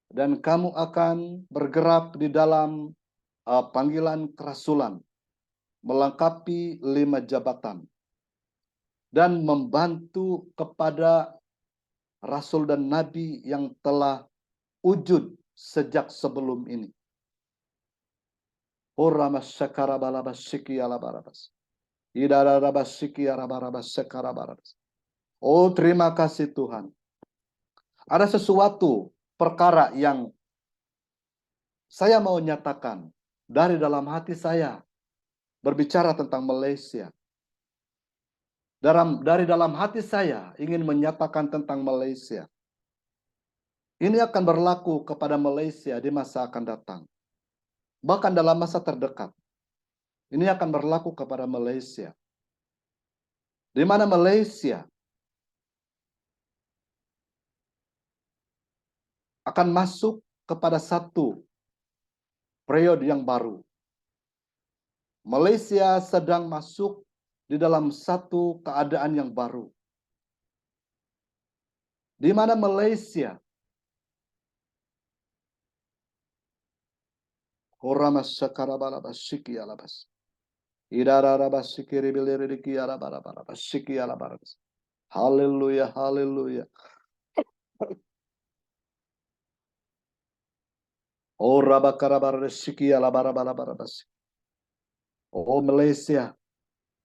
dan kamu akan bergerak di dalam panggilan kerasulan, melengkapi 5 jabatan dan membantu kepada rasul dan nabi yang telah wujud sejak sebelum ini. Oh, terima kasih Tuhan. Ada sesuatu perkara yang saya mau nyatakan dari dalam hati saya berbicara tentang Malaysia. Dari dalam hati saya ingin menyatakan tentang Malaysia. Ini akan berlaku kepada Malaysia di masa akan datang. Bahkan dalam masa terdekat. Ini akan berlaku kepada Malaysia. Di mana Malaysia akan masuk kepada satu periode yang baru. Malaysia sedang masuk di dalam satu keadaan yang baru. Di mana Malaysia haleluya, haleluya. Oh, Malaysia.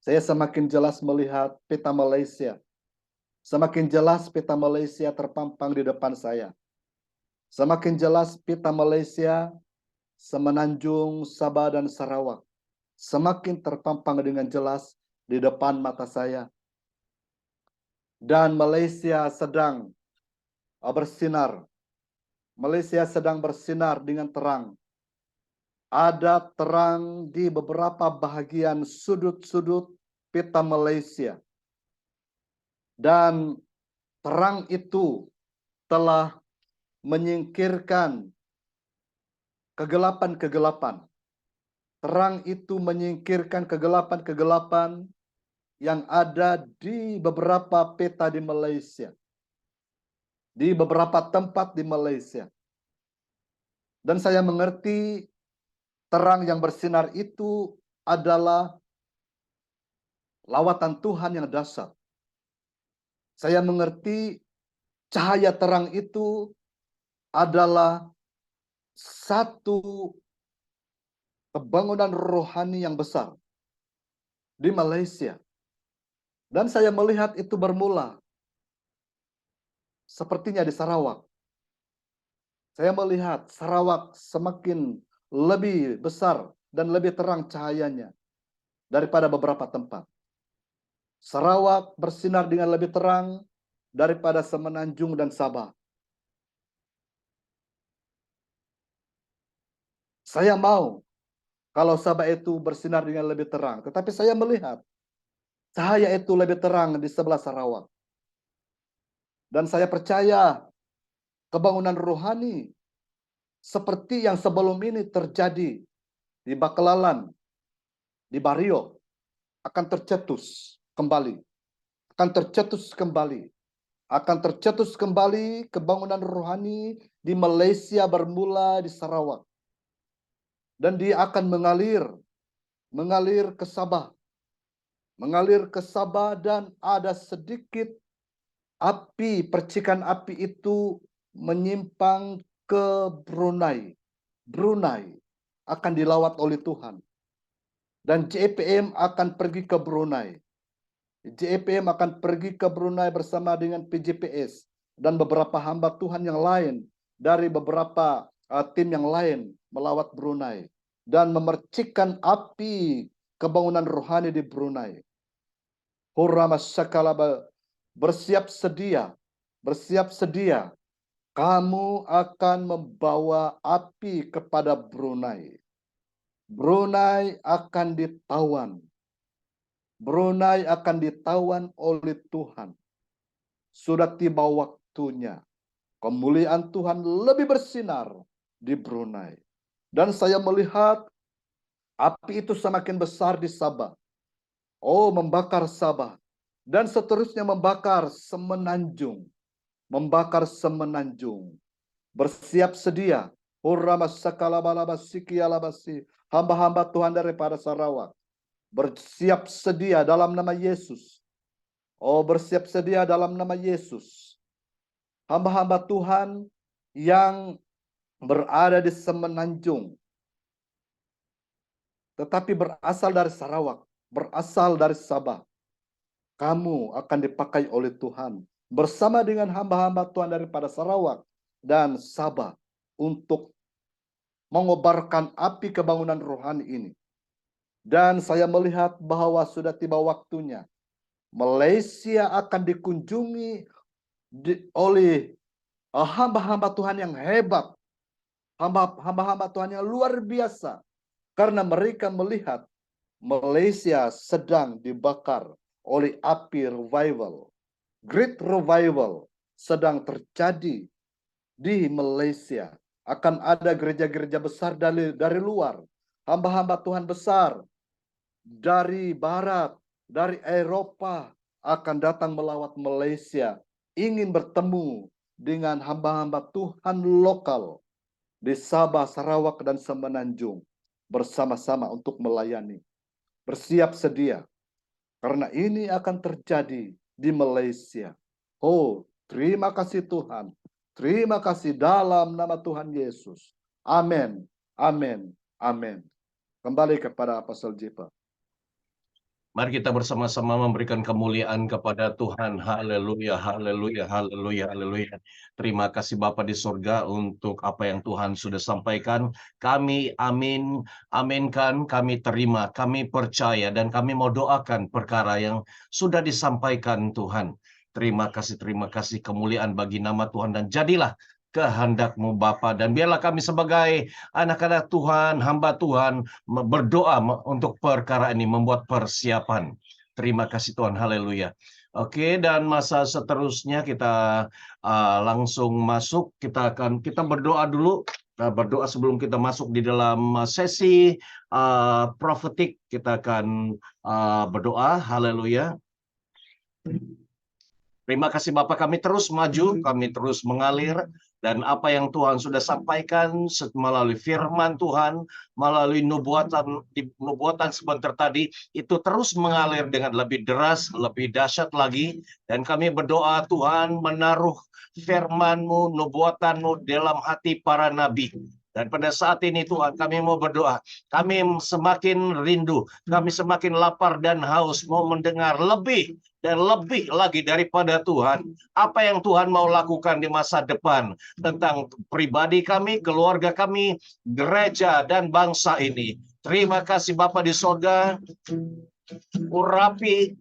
Saya semakin jelas melihat peta Malaysia. Semakin jelas peta Malaysia terpampang di depan saya. Semakin jelas peta Malaysia, Semenanjung, Sabah, dan Sarawak. Semakin terpampang dengan jelas di depan mata saya. Dan Malaysia sedang bersinar. Malaysia sedang bersinar dengan terang. Ada terang di beberapa bahagian sudut-sudut peta Malaysia. Dan terang itu telah menyingkirkan kegelapan-kegelapan. Terang itu menyingkirkan kegelapan-kegelapan yang ada di beberapa peta di Malaysia. Di beberapa tempat di Malaysia. Dan saya mengerti terang yang bersinar itu adalah lawatan Tuhan yang dahsyat. Saya mengerti cahaya terang itu adalah satu kebangunan rohani yang besar di Malaysia. Dan saya melihat itu bermula sepertinya di Sarawak. Saya melihat Sarawak semakin lebih besar dan lebih terang cahayanya daripada beberapa tempat. Sarawak bersinar dengan lebih terang daripada Semenanjung dan Sabah. Saya mau kalau Sabah itu bersinar dengan lebih terang, tetapi saya melihat cahaya itu lebih terang di sebelah Sarawak. Dan saya percaya kebangunan rohani seperti yang sebelum ini terjadi di Bakelalan, di Bario, akan tercetus kembali. Akan tercetus kembali. Akan tercetus kembali kebangunan rohani di Malaysia bermula di Sarawak. Dan dia akan mengalir ke Sabah. Mengalir ke Sabah dan ada sedikit api, percikan api itu menyimpang ke Brunei. Brunei akan dilawat oleh Tuhan. Dan JPM akan pergi ke Brunei. JPM akan pergi ke Brunei bersama dengan PJPS dan beberapa hamba Tuhan yang lain dari beberapa tim yang lain melawat Brunei dan memercikkan api kebangunan rohani di Brunei. Hurrama sakalaba, bersiap sedia, kamu akan membawa api kepada Brunei. Brunei akan ditawan. Brunei akan ditawan oleh Tuhan. Sudah tiba waktunya. Kemuliaan Tuhan lebih bersinar di Brunei. Dan saya melihat api itu semakin besar di Sabah. Oh, membakar Sabah. Dan seterusnya membakar Semenanjung. Membakar Semenanjung. Bersiap sedia. Hamba-hamba Tuhan daripada Sarawak. Bersiap sedia dalam nama Yesus. Oh, bersiap sedia dalam nama Yesus. Hamba-hamba Tuhan yang berada di Semenanjung. Tetapi berasal dari Sarawak. Berasal dari Sabah. Kamu akan dipakai oleh Tuhan bersama dengan hamba-hamba Tuhan daripada Sarawak dan Sabah untuk mengobarkan api kebangunan rohani ini. Dan saya melihat bahwa sudah tiba waktunya. Malaysia akan dikunjungi oleh hamba-hamba Tuhan yang hebat. Hamba-hamba Tuhan yang luar biasa. Karena mereka melihat Malaysia sedang dibakar oleh api revival. Great revival sedang terjadi di Malaysia. Akan ada gereja-gereja besar dari luar. Hamba-hamba Tuhan besar dari barat, dari Eropa akan datang melawat Malaysia. Ingin bertemu dengan hamba-hamba Tuhan lokal di Sabah, Sarawak, dan Semenanjung. Bersama-sama untuk melayani. Bersiap sedia. Karena ini akan terjadi di Malaysia. Oh, terima kasih Tuhan. Terima kasih dalam nama Tuhan Yesus. Amin. Amin. Amin. Kembali kepada Apostle Jipa. Mari kita bersama-sama memberikan kemuliaan kepada Tuhan. Haleluya, haleluya, haleluya, haleluya. Terima kasih Bapa di surga untuk apa yang Tuhan sudah sampaikan. Kami aminkan, kami terima, kami percaya, dan kami mau doakan perkara yang sudah disampaikan Tuhan. Terima kasih kemuliaan bagi nama Tuhan, dan jadilah kehendak-Mu Bapa, dan biarlah kami sebagai anak-anak Tuhan, hamba Tuhan, berdoa untuk perkara ini, membuat persiapan. Terima kasih Tuhan, haleluya. Oke, dan masa seterusnya kita langsung masuk. Kita berdoa dulu. Berdoa sebelum kita masuk di dalam sesi prophetik. Kita akan berdoa, haleluya. Terima kasih Bapak, kami terus maju, kami terus mengalir, dan apa yang Tuhan sudah sampaikan melalui firman Tuhan, melalui nubuatan sebentar tadi, itu terus mengalir dengan lebih deras, lebih dahsyat lagi. Dan kami berdoa Tuhan menaruh firman-Mu, nubuatan-Mu dalam hati para nabi. Dan pada saat ini Tuhan kami mau berdoa, kami semakin rindu, kami semakin lapar dan haus mau mendengar lebih dan lebih lagi daripada Tuhan. Apa yang Tuhan mau lakukan di masa depan tentang pribadi kami, keluarga kami, gereja dan bangsa ini. Terima kasih Bapa di sorga, urapi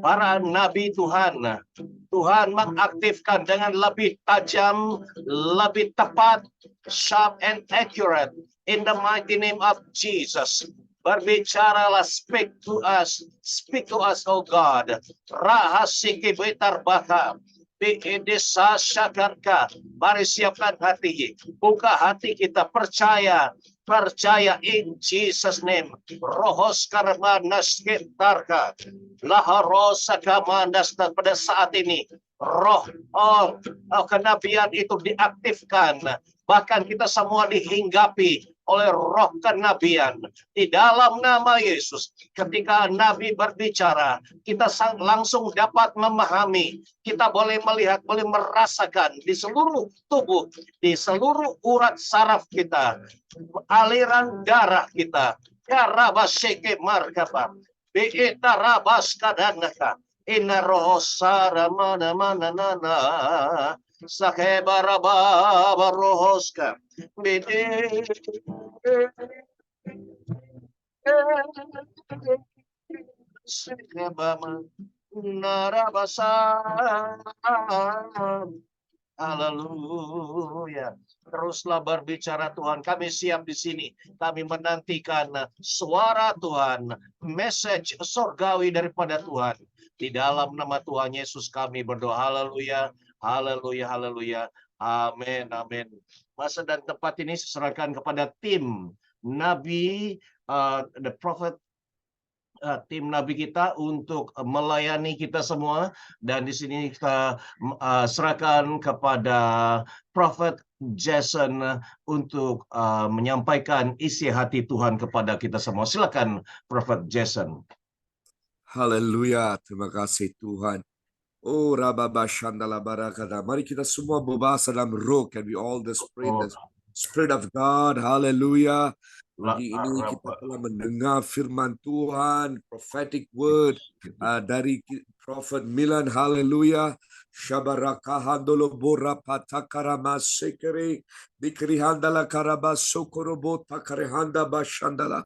para nabi Tuhan. Tuhan mengaktifkan dengan lebih tajam, lebih tepat, sharp and accurate. In the mighty name of Jesus. Berbicaralah, speak to us, oh God. Rahasiki bitar baka. Biidisa syakarka. Mari siapkan hati. Buka hati kita, percaya in Jesus name. Rohos karmanas kitarka. Laharosa kamandas, dan pada saat ini roh kenabian itu diaktifkan. Bahkan kita semua dihinggapi oleh roh kenabian di dalam nama Yesus. Ketika Nabi berbicara, kita langsung dapat memahami. Kita boleh melihat, boleh merasakan di seluruh tubuh, di seluruh urat saraf kita, aliran darah kita. Ya rabaseke markaba, beeta rabaskadanaka, ina rohosara mana mana nana. Sakebaraba rohoska bede sekebama narabasa. Haleluya. Teruslah berbicara Tuhan. Kami siap di sini. Kami menantikan suara Tuhan, message surgawi daripada Tuhan. Di dalam nama Tuhan Yesus kami berdoa. Haleluya. Haleluya, haleluya. Amin, amin. Masa dan tempat ini diserahkan kepada tim Nabi, the prophet, tim Nabi kita untuk melayani kita semua. Dan di sini kita serahkan kepada Prophet Jason untuk menyampaikan isi hati Tuhan kepada kita semua. Silakan Prophet Jason. Haleluya, terima kasih Tuhan. Oh, Rababashandala Barakada. Mari kita semua berbahasa dalam roh. Can we all just pray the Spirit of God? Haleluya. Pagi ini kita telah mendengar firman Tuhan, prophetic word dari Prophet Milan. Haleluya. Shabarakahandolo bora patakarama sekere dikrihandala karaba sokorobo takarehanda bashandala.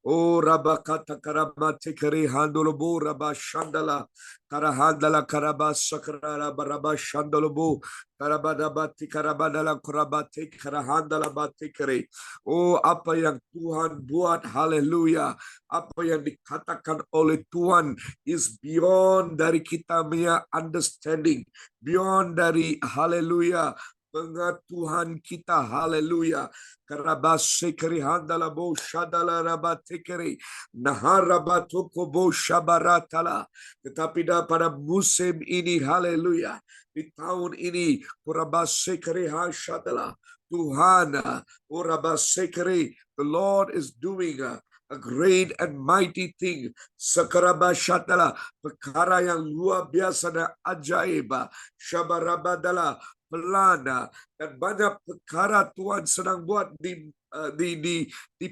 Oh, rabakata karama tekere handolo bora bashandala. Karahandala karaba sakrara baraba shandolobo karabadabati karabadala kurabati karahandala batikere. Oh, apa yang Tuhan buat, haleluya. Apa yang dikatakan oleh Tuhan is beyond dari kita punya understanding, beyond dari haleluya pengetahuan kita, haleluya. Karabasekeri handala bo shadala rabatekeri naharabatuko bo shabaratala. Tetapi pada musim ini, haleluya, di tahun ini, kurabasekeri hashadala, Tuhan, kurabasekeri, the Lord is doing a great and mighty thing. Sekarabashatala, perkara yang luar biasa dan ajaib. Shabarabadala, pelana, dan banyak perkara Tuhan sedang buat di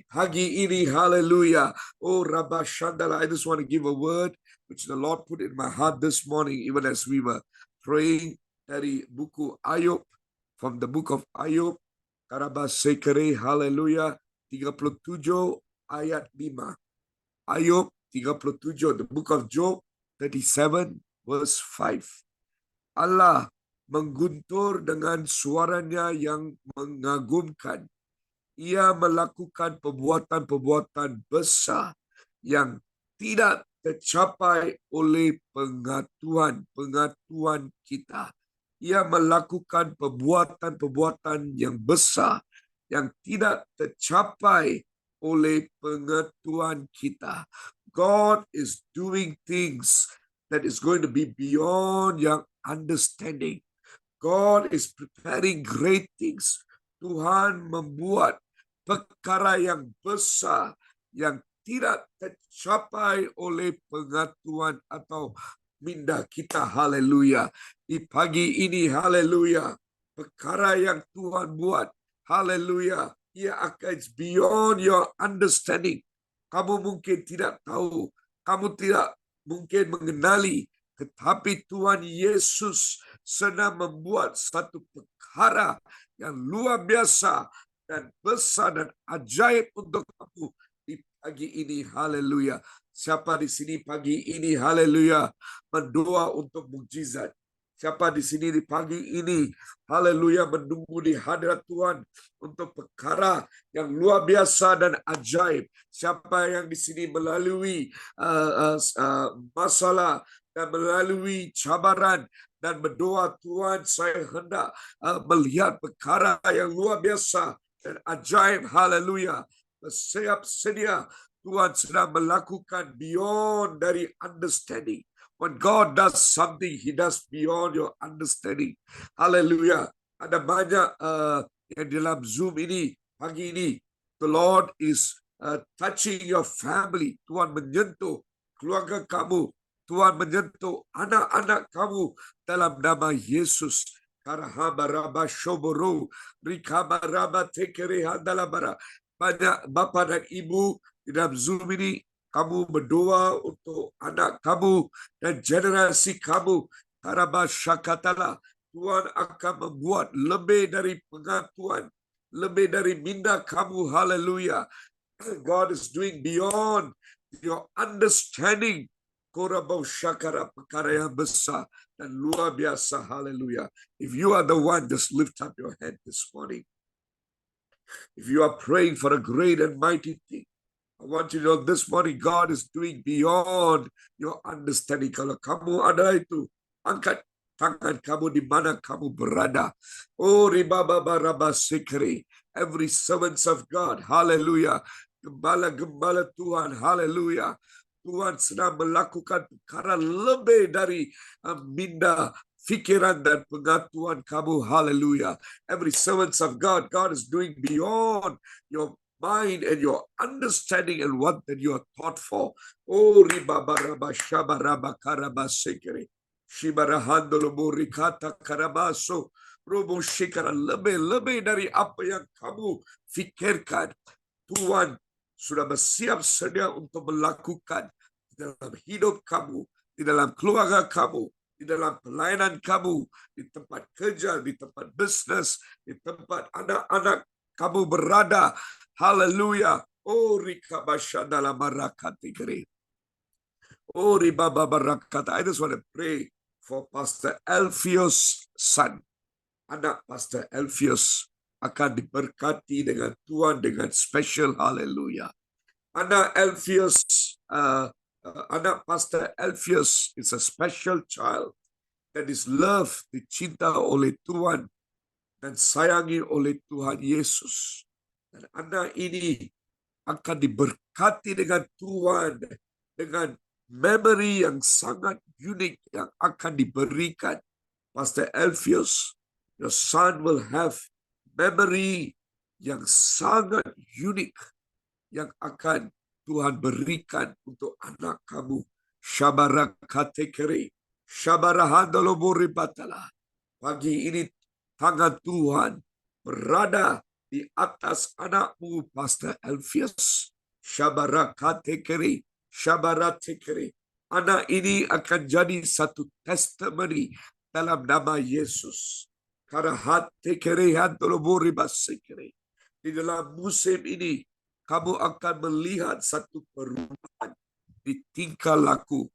pagi ini. Haleluya. Oh, Rabashandala, I just want to give a word which the Lord put in my heart this morning, even as we were praying dari buku Ayub, from the book of Ayub, Karabasekere, haleluya, 37 ayat 5. Ayub 37, the book of Job 37 verse 5. Allah mengguntur dengan suaranya yang mengagumkan. Ia melakukan perbuatan-perbuatan besar yang tidak tercapai oleh pengetahuan kita. Ia melakukan perbuatan-perbuatan yang besar yang tidak tercapai oleh pengetahuan kita. God is doing things that is going to be beyond your understanding. God is preparing great things. Tuhan membuat perkara yang besar yang tidak tercapai oleh pengetahuan atau minda kita. Haleluya. Di pagi ini, haleluya, perkara yang Tuhan buat, haleluya, ia akan beyond your understanding. Kamu mungkin tidak tahu, kamu tidak mungkin mengenali, tetapi Tuhan Yesus sedang membuat satu perkara yang luar biasa dan besar dan ajaib untuk kamu di pagi ini. Haleluya. Siapa di sini pagi ini, haleluya, berdoa untuk mukjizat? Siapa di sini di pagi ini, haleluya, menunggu di hadirat Tuhan untuk perkara yang luar biasa dan ajaib? Siapa yang di sini melalui masalah dan melalui cabaran dan berdoa, Tuhan, saya hendak melihat perkara yang luar biasa dan ajaib, haleluya. Bersiap sedia, Tuhan sedang melakukan beyond dari understanding. When God does something, He does beyond your understanding. Haleluya. Ada banyak yang dalam Zoom ini, pagi ini, the Lord is touching your family. Tuhan menyentuh keluarga kamu. Tuhan menyentuh anak-anak kamu dalam nama Yesus. Karahabaraba shoboro, rikabaraba tekerehadalabara. Banyak bapa dan ibu di dalam Zoom ini, kamu berdoa untuk anak kamu dan generasi kamu. Karaba syakatala. Tuhan akan membuat lebih dari pengetahuan, lebih dari minda kamu. Haleluya. God is doing beyond your understanding. Korabau syakara, perkara yang besar dan luar biasa. Haleluya. If you are the one, just lift up your head this morning. If you are praying for a great and mighty thing, I want you to know this morning God is doing beyond your understanding. Kalau kamu ada itu, angkat tangan kamu di mana kamu berada. Oh, ribaba raba sekre. Every servants of God, hallelujah. Gembala-gembala Tuhan, hallelujah. Tuhan sedang melakukan perkara lebih dari minda, fikiran dan pengetahuan kamu, hallelujah. Every servants of God, God is doing beyond your mind and your understanding and what that you are taught for. Oh, ribabaraba shabaraba karaba sekere. Shibarahandolo burikata karabaso. Robo shikara, lebih dari apa yang kamu fikirkan. Tuhan sudah bersiap sedia untuk melakukan di dalam hidup kamu, di dalam keluarga kamu, di dalam pelayanan kamu, di tempat kerja, di tempat bisnis, di tempat anak-anak kamu berada. Haleluya. Oh, rika dalam barakati. Oh, ribaba barakata. I just want to pray for Pastor Elfios' son. Anak Pastor Elfios akan diberkati dengan Tuhan dengan special. Haleluya. Anak Elfios, anak Pastor Elfios is a special child that is loved, dicinta oleh Tuhan dan sayangi oleh Tuhan Yesus. Dan anak ini akan diberkati dengan Tuhan, dengan memory yang sangat unik yang akan diberikan. Pastor Elfios, your son will have memory yang sangat unik yang akan Tuhan berikan untuk anak kamu. Shabarakatekere, shabarahadoloboribatala. Pagi ini tangan Tuhan berada di atas anakmu, Pastor Elfios. Shabarakatekere, shabaratekere. Anak ini akan jadi satu testimoni dalam nama Yesus. Di dalam musim ini, kamu akan melihat satu perubahan di tingkah laku.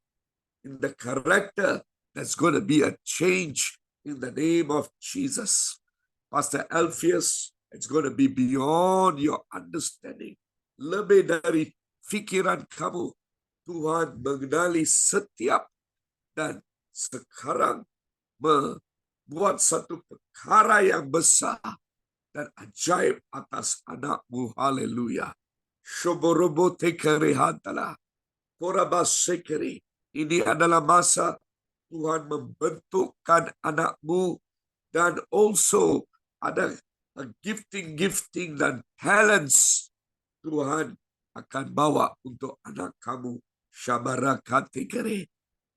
In the character, there's going to be a change in the name of Jesus. Pastor Elfios, it's going to be beyond your understanding. Lebih dari fikiran kamu. Tuhan mengenali setiap dan sekarang membuat satu perkara yang besar dan ajaib atas anakmu. Haleluya. Shoborobo tekerehantala. Korabasekeri. Ini adalah masa Tuhan membentukkan anakmu dan also ada gifting dan talents Tuhan akan bawa untuk anak kamu. Shabarakat.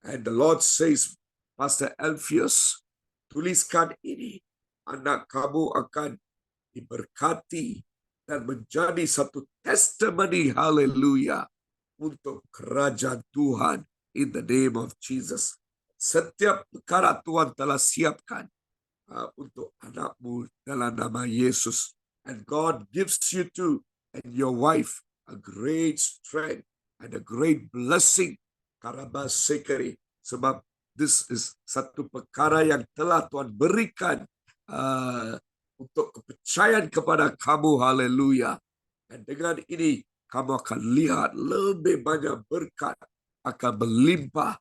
And the Lord says, Pastor Alpheus, tuliskan ini. Anak kamu akan diberkati dan menjadi satu testimony, haleluya, untuk kerajaan Tuhan in the name of Jesus. Setiap perkara Tuhan telah siapkan untuk anakmu dalam nama Yesus. And God gives you too and your wife a great strength and a great blessing. Karabasekeri. Sebab this is satu perkara yang telah Tuhan berikan untuk kepercayaan kepada kamu. Haleluya. Dan dengan ini kamu akan lihat lebih banyak berkat akan berlimpah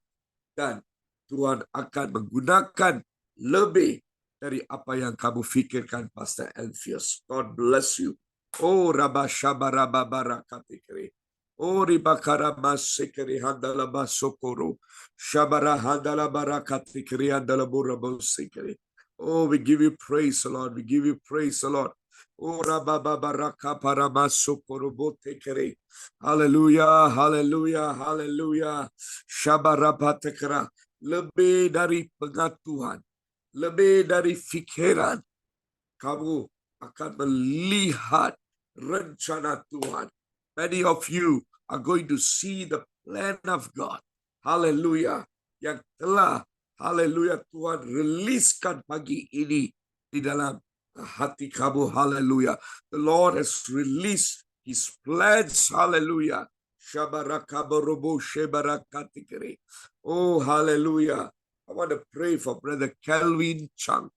dan Tuhan akan menggunakan lebih dari apa yang kamu fikirkan, Pastor Alpheus. God bless you. Oh, Rabba Shabaraba Barakatikri. Oh, Ribakara Masekri Handala Basokoro. Shabara Handala Barakatikri Handala Burabosikri. Oh, we give you praise, Lord. We give you praise, Lord. Oh, Rabba Baraka Paramasokoro Botekri. Hallelujah, hallelujah, hallelujah. Shabarabatekra. Lebih dari pengetahuan, lebih dari fikiran, kamu akan melihat rencana Tuhan. Many of you are going to see the plan of God. Hallelujah. Yang telah, hallelujah, Tuhan riliskan pagi ini di dalam hati kamu. Hallelujah. The Lord has released His plans. Hallelujah. Shabarakabarobo shebarakatikiri. Oh, hallelujah. I want to pray for Brother Kelvin Chung.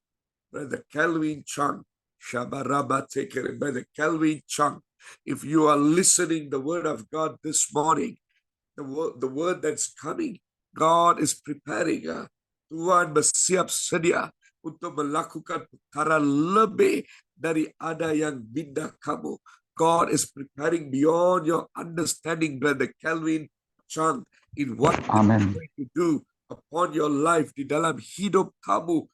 Brother Kelvin Chung. Shabaraba tekere. Brother Kelvin Chung. If you are listening the word of God this morning, the word that's coming, God is preparing. Tuhan bersiap sedia untuk melakukan perkara lebih dari ada yang minda kamu. God is preparing beyond your understanding, Brother Kelvin Chung, in what He's going to do upon your life di dalam hidup kamu.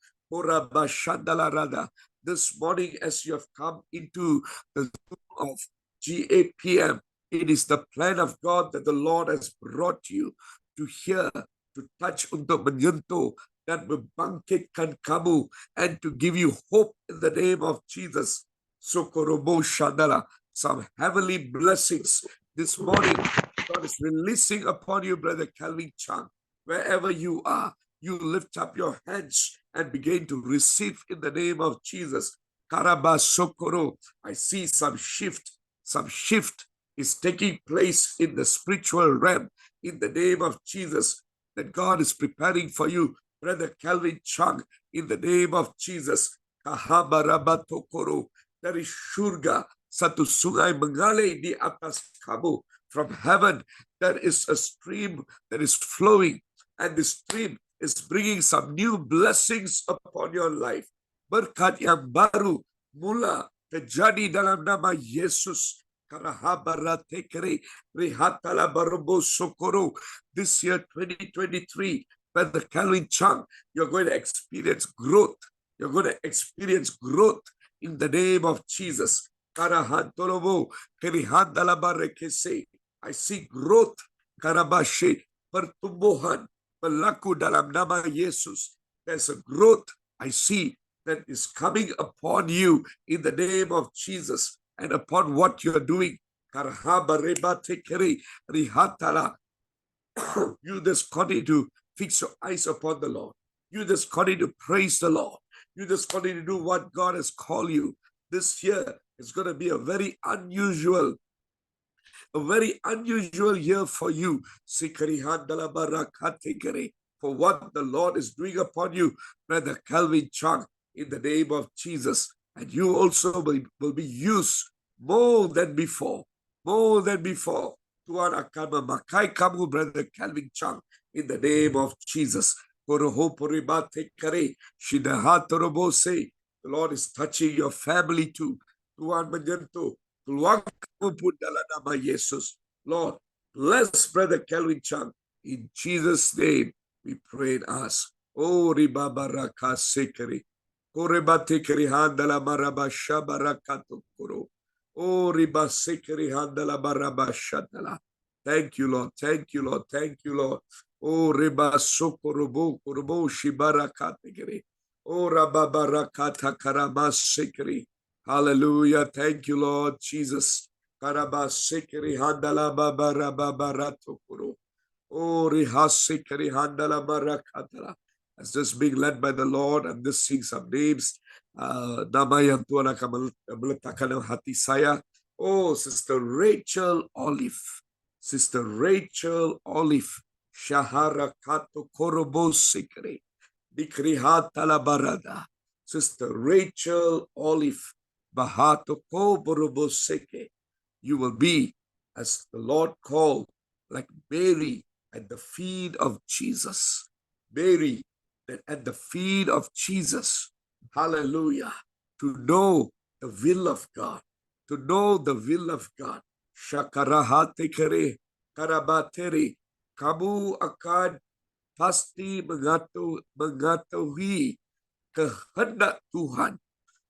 This morning as you have come into the Zoom of GAPM, it is the plan of God that the Lord has brought you to hear, to touch, untuk menyentuh dan membangkitkan kamu, and to give you hope in the name of Jesus. Sokorobo Shandala. Some heavenly blessings this morning God is releasing upon you, Brother Kelvin Chung. Wherever you are, you lift up your hands and begin to receive in the name of Jesus. Karaba Sokoro. I see some shift is taking place in the spiritual realm in the name of Jesus, that God is preparing for you, Brother Kelvin Chung, in the name of Jesus. Kahabaraba Tokoro. Dari surga satu sungai mengalir di atas kamu. From heaven there is a stream that is flowing, and the stream is bringing some new blessings upon your life. Berkat yang baru mula terjadi dalam nama Yesus. This year 2023, Brother Kelvin Chung, you're going to experience growth. You're going to experience growth in the name of Jesus. I see growth. Pertumbuhan berlaku dalam nama Yesus. There's a growth I see that is coming upon you in the name of Jesus and upon what you're doing. You just continue to fix your eyes upon the Lord. You just continue to praise the Lord. You just continue to do what God has called you. This year is going to be a very unusual year for you. For what the Lord is doing upon you, Brother Kelvin Chung, in the name of Jesus. And you also will be used more than before. More than before. Tuhan akan memakai kamu, Brother Kelvin Chung, in the name of Jesus. The Lord is touching your family too. Tuhan menyentuh keluargamu pun dalam nama Yesus. Lord, bless Brother Kelvin Chung. In Jesus' name we pray and ask. Oh, Riba Baraka Sekeri. Korebate kerihandala barabasha barakato koro. Oh, ribase kerihandala barabashatala. Thank you, Lord. Thank you, Lord. Thank you, Lord. Oh, ribaso korobo korobo shibarakate keri. Oh, rababarakata karabasekeri. Hallelujah. Thank you, Lord Jesus. Karabasekeri handala babarababarato koro. Oh, rihasekeri handala barakatala. As just being led by the Lord, I'm just seeing some names. Nama yang Tuhan akan meletakkan dalam hati saya. Oh, Sister Rachel Olive. Sister Rachel Olive. Shahara Kato Korobo Sikri. Dikrihatala Barada. Sister Rachel Olive. Bahato Koborobo Seke. You will be, as the Lord called, like Mary at the feet of Jesus. Mary, that at the feet of Jesus, hallelujah, to know the will of God, to know the will of God. Shakarahate kere, karabatere, kamu akan pasti mengetahui kehendak Tuhan.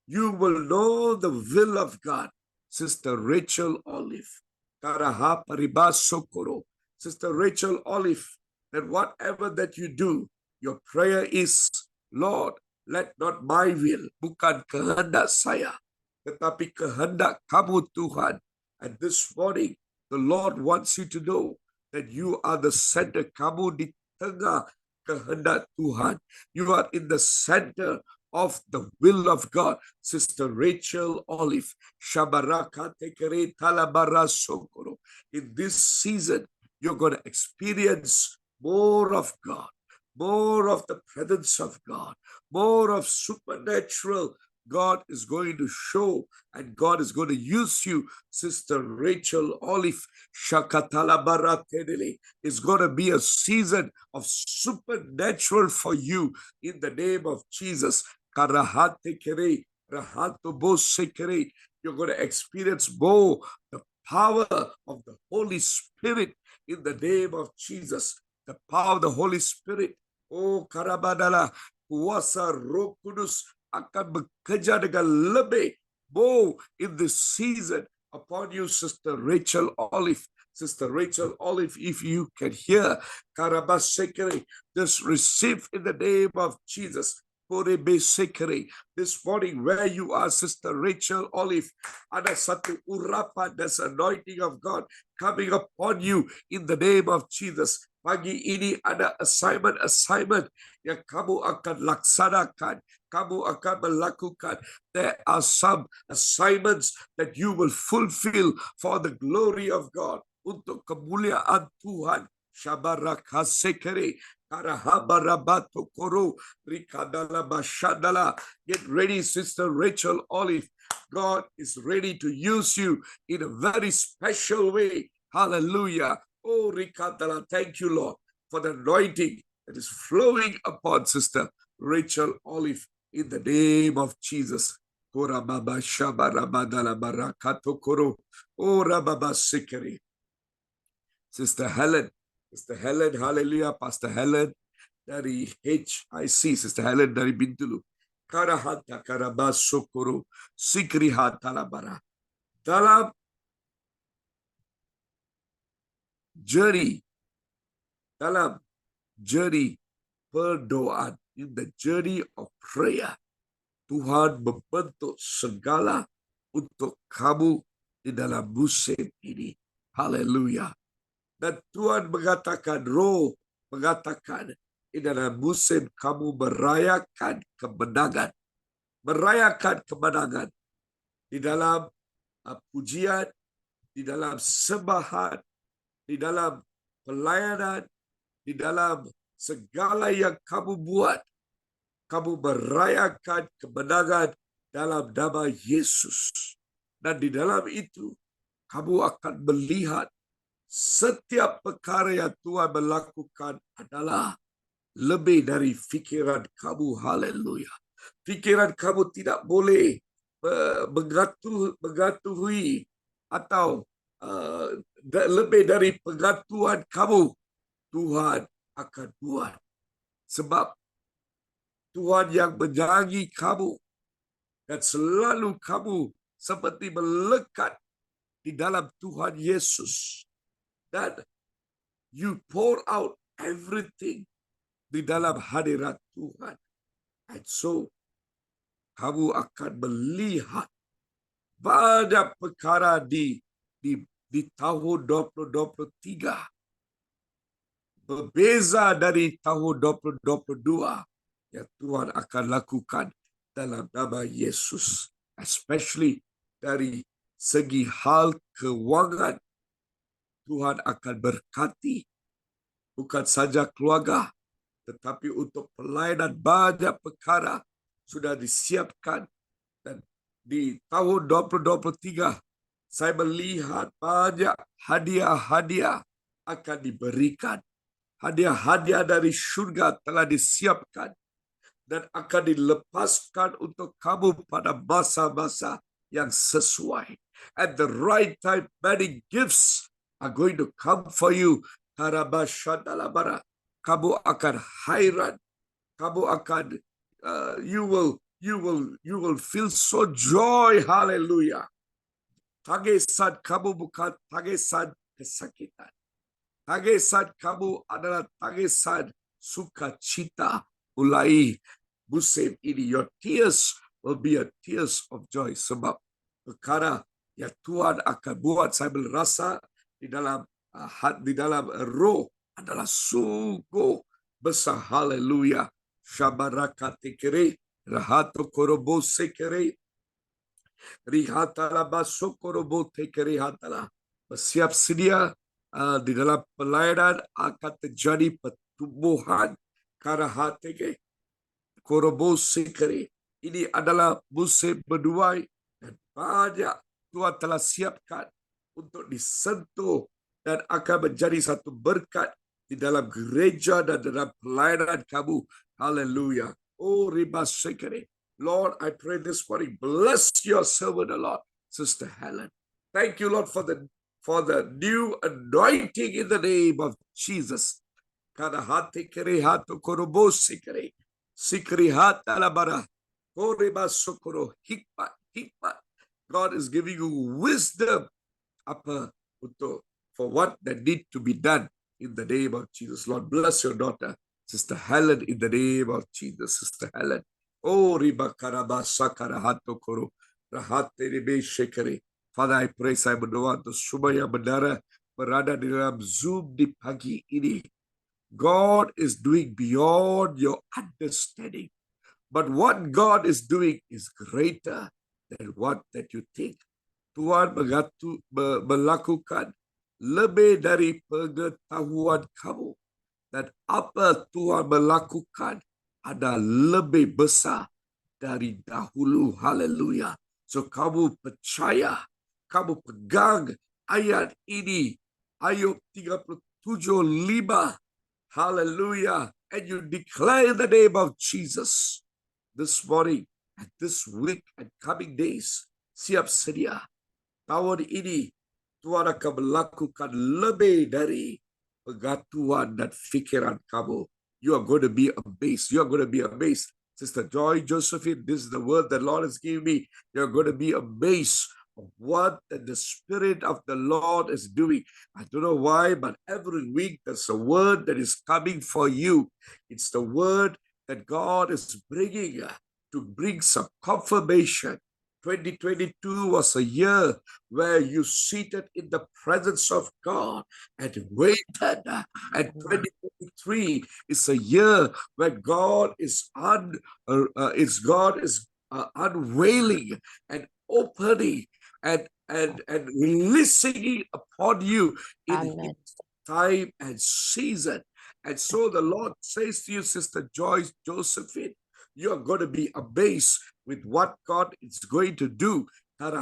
You will know the will of God. Sister Rachel Olive, Karaha Paribas Sokoro, Sister Rachel Olive, that whatever that you do, your prayer is, Lord, let not my will, bukan kehendak saya, tetapi kehendak kamu Tuhan. And this morning, the Lord wants you to know that you are the center, kamu di tengah kehendak Tuhan. You are in the center of the will of God. Sister Rachel Olive, Shabaraka Tekere Talabara Sokoro. In this season, you're going to experience more of God, more of the presence of God, more of supernatural. God is going to show, and God is going to use you, Sister Rachel Olive. Shakatala Baratedele. It's going to be a season of supernatural for you in the name of Jesus. Karahate kere, rahato bose kere. You're going to experience more the power of the Holy Spirit in the name of Jesus. The power of the Holy Spirit. Oh, Karabadala, kuasa Roh Kudus akan bekerja dengan lebih more in this season upon you, Sister Rachel Olive. Sister Rachel Olive, if you can hear, Karabasekere, just receive in the name of Jesus. This morning, where you are, Sister Rachel Olive, ada satu urapan, there's anointing of God coming upon you in the name of Jesus. Pagi ini ada assignment yang kamu akan laksanakan, kamu akan melakukan. There are some assignments that you will fulfill for the glory of God, untuk kemuliaan Tuhan. Shabarakasekere. Get ready, Sister Rachel Olive. God is ready to use you in a very special way. Hallelujah. Oh, Rikadala, thank you, Lord, for the anointing that is flowing upon Sister Rachel Olive in the name of Jesus. Oh, Sister Helen, hallelujah, Pastor Helen dari HIC, Sister Helen dari Bintulu. Karahata karabas sokoro, sikriha talabara. Dalam journey perdoaan, in the journey of prayer, Tuhan membentuk segala untuk kamu di dalam musim ini. Haleluya. Dan Tuhan mengatakan, Roh mengatakan, di dalam musim kamu merayakan kemenangan. Merayakan kemenangan. Di dalam pujian, di dalam sembahan, di dalam pelayanan, di dalam segala yang kamu buat. Kamu merayakan kemenangan dalam nama Yesus. Dan di dalam itu, kamu akan melihat setiap perkara yang Tuhan melakukan adalah lebih dari fikiran kamu. Haleluya. Fikiran kamu tidak boleh mengetahui atau lebih dari pengetahuan kamu. Tuhan akan buat. Sebab Tuhan yang menyayangi kamu. Dan selalu kamu seperti melekat di dalam Tuhan Yesus. Dan you pour out everything di dalam hadirat Tuhan. And so, kamu akan melihat banyak perkara di tahun 2023. Berbeza dari tahun 2022 yang Tuhan akan lakukan dalam nama Yesus. Especially dari segi hal keuangan, Tuhan akan berkati bukan saja keluarga, tetapi untuk pelayanan banyak perkara sudah disiapkan. Dan di tahun 2023, saya melihat banyak hadiah-hadiah akan diberikan. Hadiah-hadiah dari surga telah disiapkan dan akan dilepaskan untuk kamu pada masa-masa yang sesuai. At the right time, many gifts are going to come for you. Harabashadalabara. Kamu akan hairan. Kamu akan you will feel so joy. Hallelujah. Tangisan kamu bukan tangisan kesakitan. Tangisan kamu adalah tangisan sukacita mulai musim ini. Your tears will be a tears of joy. Sebab perkara yang Tuhan akan buat, saya merasa di dalam roh adalah sungguh besar. Haleluya. Shabarakati kiri, rahato korobo sekere, rihatala basokorobo tekere hatala. Bersiap sedia di dalam pelayanan akan terjadi pertumbuhan karahate korobo sekere. Ini adalah musim menuai dan banyak Tuhan telah siapkan untuk disentuh dan akan menjadi satu berkat di dalam gereja dan dalam pelayanan kamu. Hallelujah. Oh, riba sekere. Lord, I pray this morning, bless your servant, Lord, Sister Helen. Thank you, Lord, for the new anointing in the name of Jesus. Karahate kere hato korobo sekere. Sikri hata labara. Koreba sokoro. Hikmat. God is giving you wisdom for what that need to be done in the name of Jesus. Lord, bless your daughter, Sister Helen, in the name of Jesus. Sister Helen. Oh, riba karaba sakara hato koro. Rahate ribe shekere. Father, I pray, saya berdoa untuk semua yang berada di dalam Zoom di pagi ini. God is doing beyond your understanding. But what God is doing is greater than what that you think. Tuhan melakukan lebih dari pengetahuan kamu. Dan apa Tuhan melakukan ada lebih besar dari dahulu. Haleluya. So kamu percaya, kamu pegang ayat ini. Ayub 37:5. Hallelujah. And you declare the name of Jesus this morning and this week and coming days. Siap sedia. Tahun ini Tuhan akan melakukan lebih dari pengetahuan dan fikiran kamu. You are going to be amazed. You are going to be amazed. Sister Joy Josephine, this is the word the Lord has given me. You are going to be amazed of what the Spirit of the Lord is doing. I don't know why, but every week there's a word that is coming for you. It's the word that God is bringing to bring some confirmation. 2022 was a year where you seated in the presence of God and waited. And 2023 is a year where God is unveiling and opening and releasing it upon you in His time and season. And so the Lord says to you, Sister Joyce Josephine, you are going to be amazed with what God is going to do. That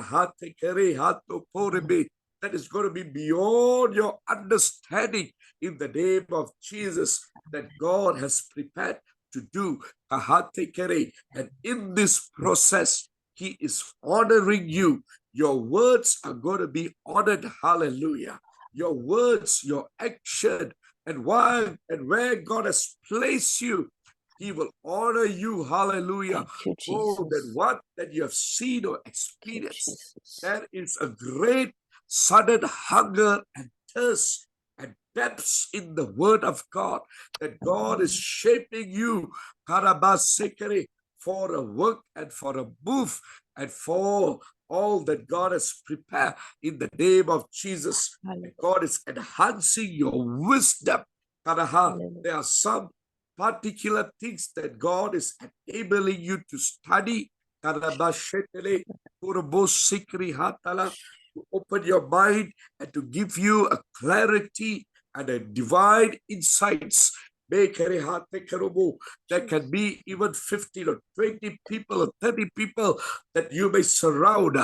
is going to be beyond your understanding in the name of Jesus, that God has prepared to do. And in this process, He is honoring you. Your words are going to be honored. Hallelujah. Your words, your action, and where God has placed you He will honor you. Hallelujah. Thank you, Oh, that Jesus. what that you have seen or Thank you, experienced, Jesus. there is a great sudden hunger and thirst and depths in the word of God, that God is shaping you, Karabasekere, for a work and for a move and for all that God has prepared in the name of Jesus. Hallelujah. God is enhancing your wisdom. Karaha. Hallelujah. There are some particular things that God is enabling you to study. Karabashetele, Kurubosikri Hatala, to open your mind and to give you a clarity and a divine insights. There can be even 15 or 20 people or 30 people that you may surround,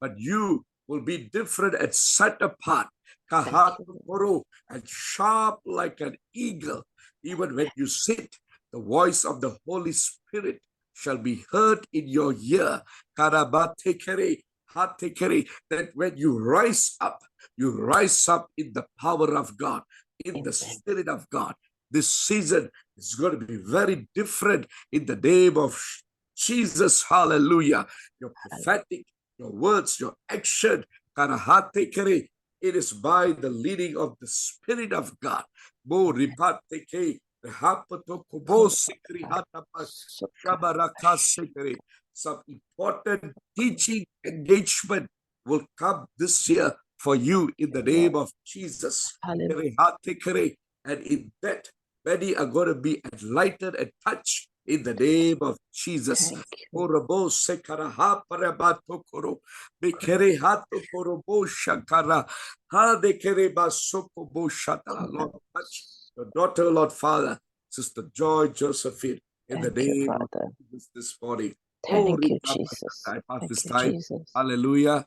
but you will be different and set apart. Thank you, Lord. And sharp like an eagle. Even when you sit, the voice of the Holy Spirit shall be heard in your ear. Karabatekere, hatekere, that when you rise up in the power of God, in the Amen. Spirit of God. This season is going to be very different in the name of Jesus. Hallelujah. Your prophetic, your words, your action, karahatekere, it is by the leading of the Spirit of God. Mo ripateke, rehapatokobosikri hatapas, shabarakasekere. Some important teaching engagement will come this year for you in the name of Jesus. Hallelujah. Rehatekere. And in that, many are going to be enlightened and touched in the name of Jesus. Thank you. Orobo sekaraha parabatokoro, bekere hatokorobo shakara, ha dekere basokobo shatala. Lord, touch your daughter, Lord Father, Sister Joy Josephine, in the Thank you, name of Father. Jesus this morning. Thank you, Rika Jesus. Pasaka, I pass Thank this you, time. Jesus. Hallelujah.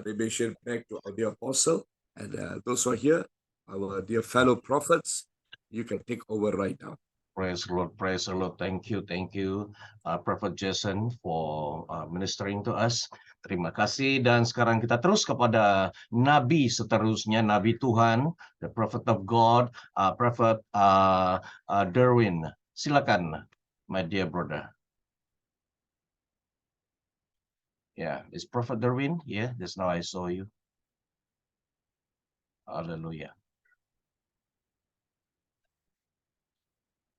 Remission back to our dear apostle and those who are here, our dear fellow prophets. You can take over right now. Praise the Lord, praise the Lord. Thank you, Prophet Jason for ministering to us. Terima kasih. Dan sekarang kita terus kepada Nabi seterusnya, Nabi Tuhan, the Prophet of God, Prophet Derwin. Silakan, my dear brother. Yeah, is Prophet Derwin? Yeah, just now I saw you. Hallelujah.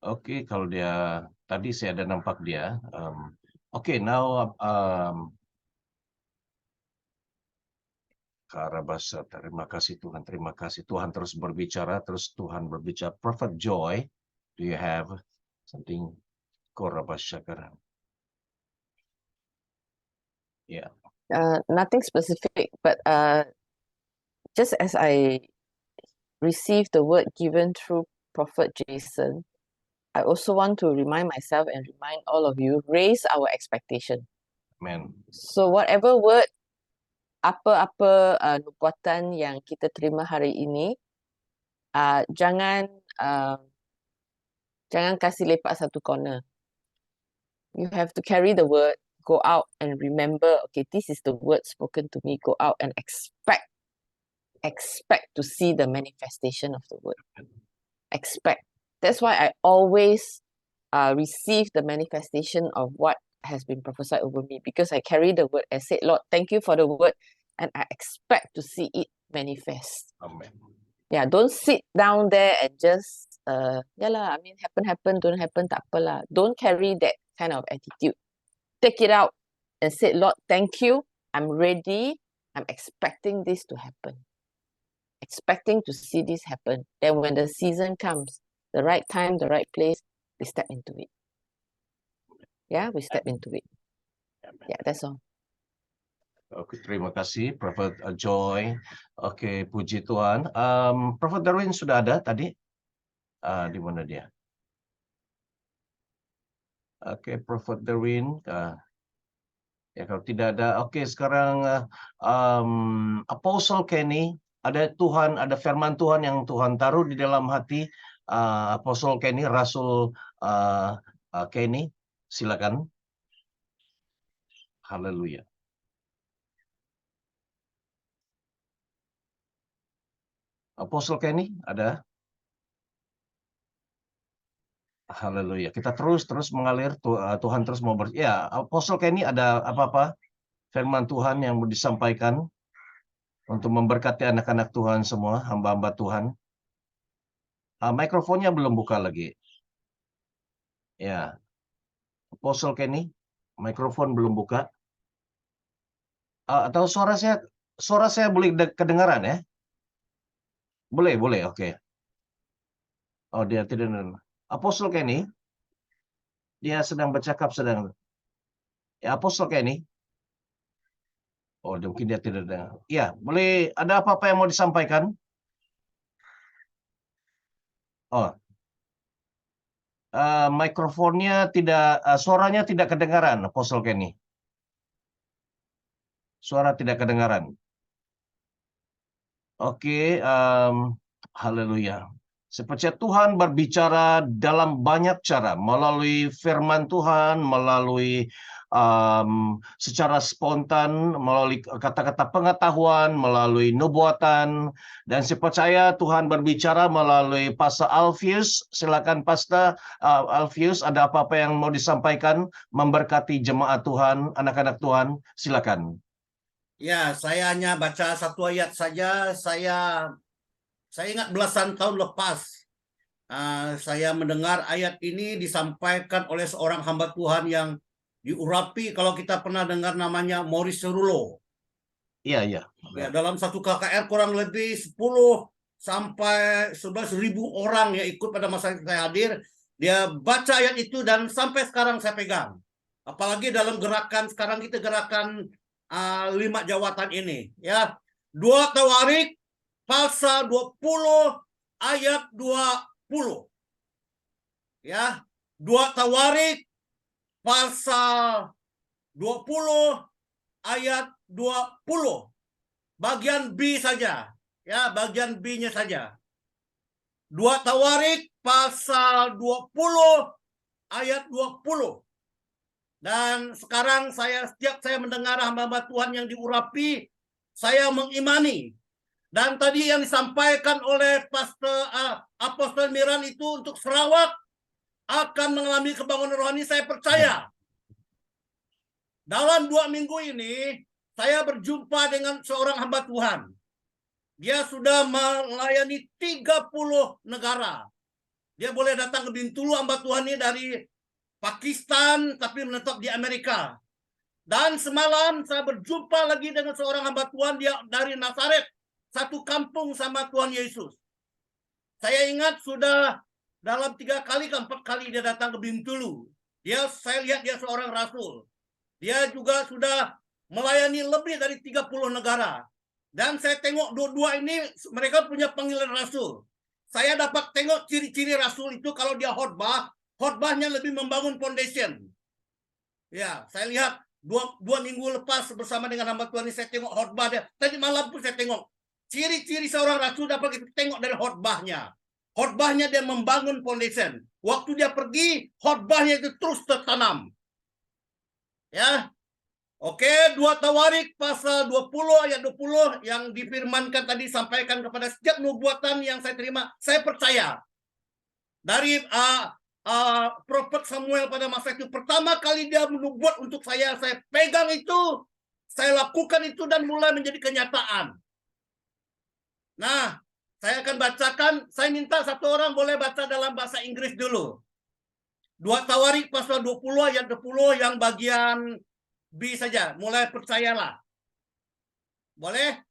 Oke, kalau dia tadi saya ada nampak dia. Oke, now Karabasa, terima kasih Tuhan, terima kasih Tuhan terus berbicara, Prophet Joy, do you have something? Korabasa karam. Yeah. Nothing specific, but just as I received the word given through Prophet Jason, I also want to remind myself and remind all of you, raise our expectation. Amen. So whatever word, apa-apa nubuatan yang kita terima hari ini, jangan kasih lepak satu corner. You have to carry the word, go out and remember, okay, this is the word spoken to me. Go out and expect to see the manifestation of the word. Expect. That's why I always receive the manifestation of what has been prophesied over me, because I carry the word and said, Lord, thank you for the word, and I expect to see it manifest. Amen. Yeah, don't sit down there and just happen, don't happen, tak apalah. Don't carry that kind of attitude. Take it out and say, Lord, thank you. I'm ready. I'm expecting this to happen. Expecting to see this happen. Then when the season comes, the right time, the right place, we step into it. Yeah, we step into it. Amen. Yeah, that's all. Oke, terima kasih Prophet Joy. Oke, puji Tuhan. Prophet Darwin sudah ada tadi? Di mana dia? Oke, Prophet Darwin. Ya, kalau tidak ada, oke, sekarang Apostle Kenny, ada firman Tuhan yang Tuhan taruh di dalam hati Apostle Kenny, Rasul Kenny, silakan. Haleluya. Apostle Kenny, ada? Haleluya. Kita terus mengalir, Tuhan terus mau ya, Apostle Kenny ada apa-apa firman Tuhan yang mau disampaikan untuk memberkati anak-anak Tuhan semua, hamba-hamba Tuhan. Mikrofonnya belum buka lagi. Ya, Apostle Kenny, mikrofon belum buka. Atau suara saya boleh kedengaran ya? Boleh, oke. Oh, dia tidak. Apostle Kenny, dia sedang bercakap Ya, Apostle Kenny. Oh, mungkin dia tidak dengar. Ya, boleh ada apa-apa yang mau disampaikan? Oh, mikrofonnya tidak, suaranya tidak kedengaran, Apostle Kenny. Suara tidak kedengaran. Oke, haleluya. Seperti Tuhan berbicara dalam banyak cara, melalui firman Tuhan, melalui secara spontan, melalui kata-kata pengetahuan, melalui nubuatan, dan saya percaya Tuhan berbicara melalui Pastor Alfius. Silakan Pastor Alfius, ada apa-apa yang mau disampaikan, memberkati jemaat Tuhan, anak-anak Tuhan, silakan. Ya, saya hanya baca satu ayat saja. Saya ingat belasan tahun lepas, saya mendengar ayat ini disampaikan oleh seorang hamba Tuhan yang diurapi, kalau kita pernah dengar namanya Maurice Cerullo. Iya. Ya, dalam satu KKR kurang lebih 10 sampai 11.000 orang yang ikut pada masa saya hadir. Dia baca ayat itu dan sampai sekarang saya pegang. Apalagi dalam gerakan sekarang kita gerakan 5 jawatan ini. Ya, 2 Tawarik pasal 20 ayat 20. Ya, 2 Tawarik pasal 20 ayat 20. Bagian B saja. Ya, bagian B-nya saja. 2 Tawarik pasal 20 ayat 20. Dan sekarang setiap saya mendengar hamba-hamba Tuhan yang diurapi, saya mengimani. Dan tadi yang disampaikan oleh Pastor Apostle Miran itu untuk Sarawak akan mengalami kebangunan rohani, saya percaya. Dalam 2 minggu ini, saya berjumpa dengan seorang hamba Tuhan. Dia sudah melayani 30 negara. Dia boleh datang ke Bintulu, hamba Tuhan ini dari Pakistan, tapi menetap di Amerika. Dan semalam saya berjumpa lagi dengan seorang hamba Tuhan, dia dari Nazaret, satu kampung sama Tuhan Yesus. Saya ingat sudah dalam 3 kali ke 4 kali dia datang ke Bintulu. Saya lihat dia seorang rasul. Dia juga sudah melayani lebih dari 30 negara. Dan saya tengok dua-dua ini mereka punya panggilan rasul. Saya dapat tengok ciri-ciri rasul itu kalau dia khotbahnya lebih membangun foundation. Ya, saya lihat dua minggu lepas bersama dengan hamba Tuhan ini saya tengok khotbah dia. Tadi malam pun saya tengok ciri-ciri seorang rasul dapat kita tengok dari khotbahnya. Khotbahnya dia membangun foundation. Waktu dia pergi, khotbahnya itu terus tertanam. Ya. Oke, 2 Tawarik pasal 20 ayat 20 yang difirmankan tadi sampaikan kepada setiap nubuatan yang saya terima, saya percaya. Dari Prophet Samuel pada masa itu, pertama kali dia menubuat untuk saya pegang itu, saya lakukan itu dan mulai menjadi kenyataan. Nah, saya akan bacakan, saya minta satu orang boleh baca dalam bahasa Inggris dulu. 2 Tawarik pasal 20 ayat 20 yang bagian B saja, mulai percayalah. Boleh?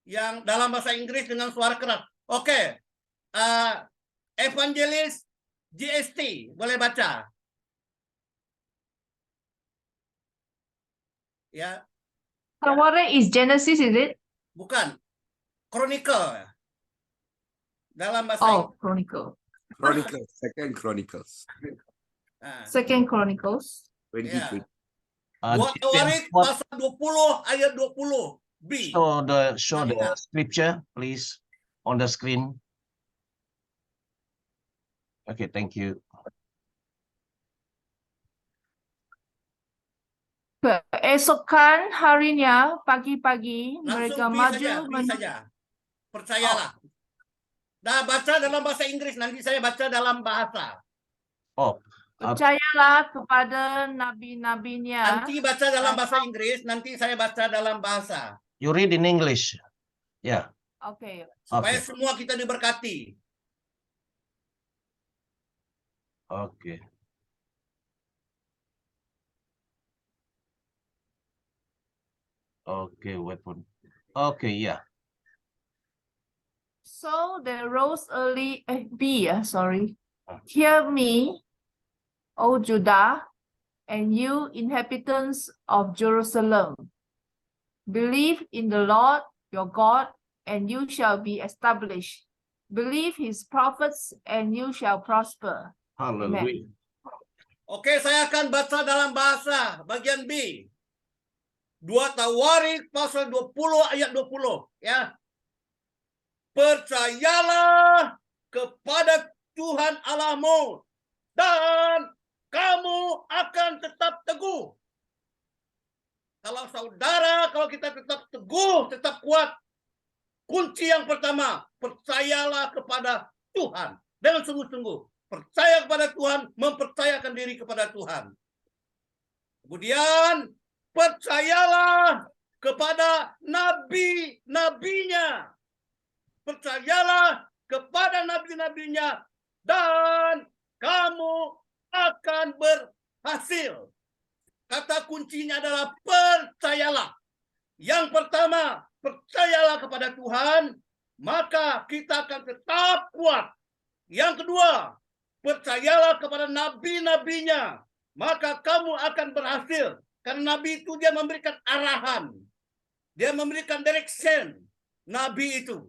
Yang dalam bahasa Inggris dengan suara keras. Oke. Evangelis GST, boleh baca? Ya. Tawarik is Genesis, is it? Bukan. Chronicle. Dalam bahasa Inggris. Chronicle. Chronicles, Second Chronicles, Second Chronicles. 2020. 2 Tawarik pasal 20 ayat 20 B. Show the scripture, please, on the screen. Okay, thank you. Keesokan harinya pagi-pagi mereka Langsung maju B saja. Percayalah. Nah, baca dalam bahasa Inggris, nanti saya baca dalam bahasa. Oh, Percayalah kepada nabi-nabinya. Nanti baca dalam bahasa Inggris, nanti saya baca dalam bahasa. you read in English. Yeah. Okay. Supaya Okay. semua kita diberkati. Okay. Okay, weapon. Okay, yeah. So they rose early. Sorry. Hear me, O Judah, and you inhabitants of Jerusalem. Believe in the Lord your God, and you shall be established. Believe his prophets, and you shall prosper. Hallelujah. Oke, saya akan baca dalam bahasa bagian B. 2 Tawarik pasal 20 ayat 20 ya. Percayalah kepada Tuhan Allahmu dan kamu akan tetap teguh. Kalau kita tetap teguh, tetap kuat, kunci yang pertama, percayalah kepada Tuhan dengan sungguh-sungguh. Percaya kepada Tuhan, mempercayakan diri kepada Tuhan. Kemudian percayalah kepada nabi-nabinya. Percayalah kepada nabi-nabinya dan kamu akan berhasil. Kata kuncinya adalah percayalah. Yang pertama, percayalah kepada Tuhan, maka kita akan tetap kuat. Yang kedua, percayalah kepada nabi-nabinya, maka kamu akan berhasil. Karena nabi itu dia memberikan arahan. Dia memberikan direction. Nabi itu.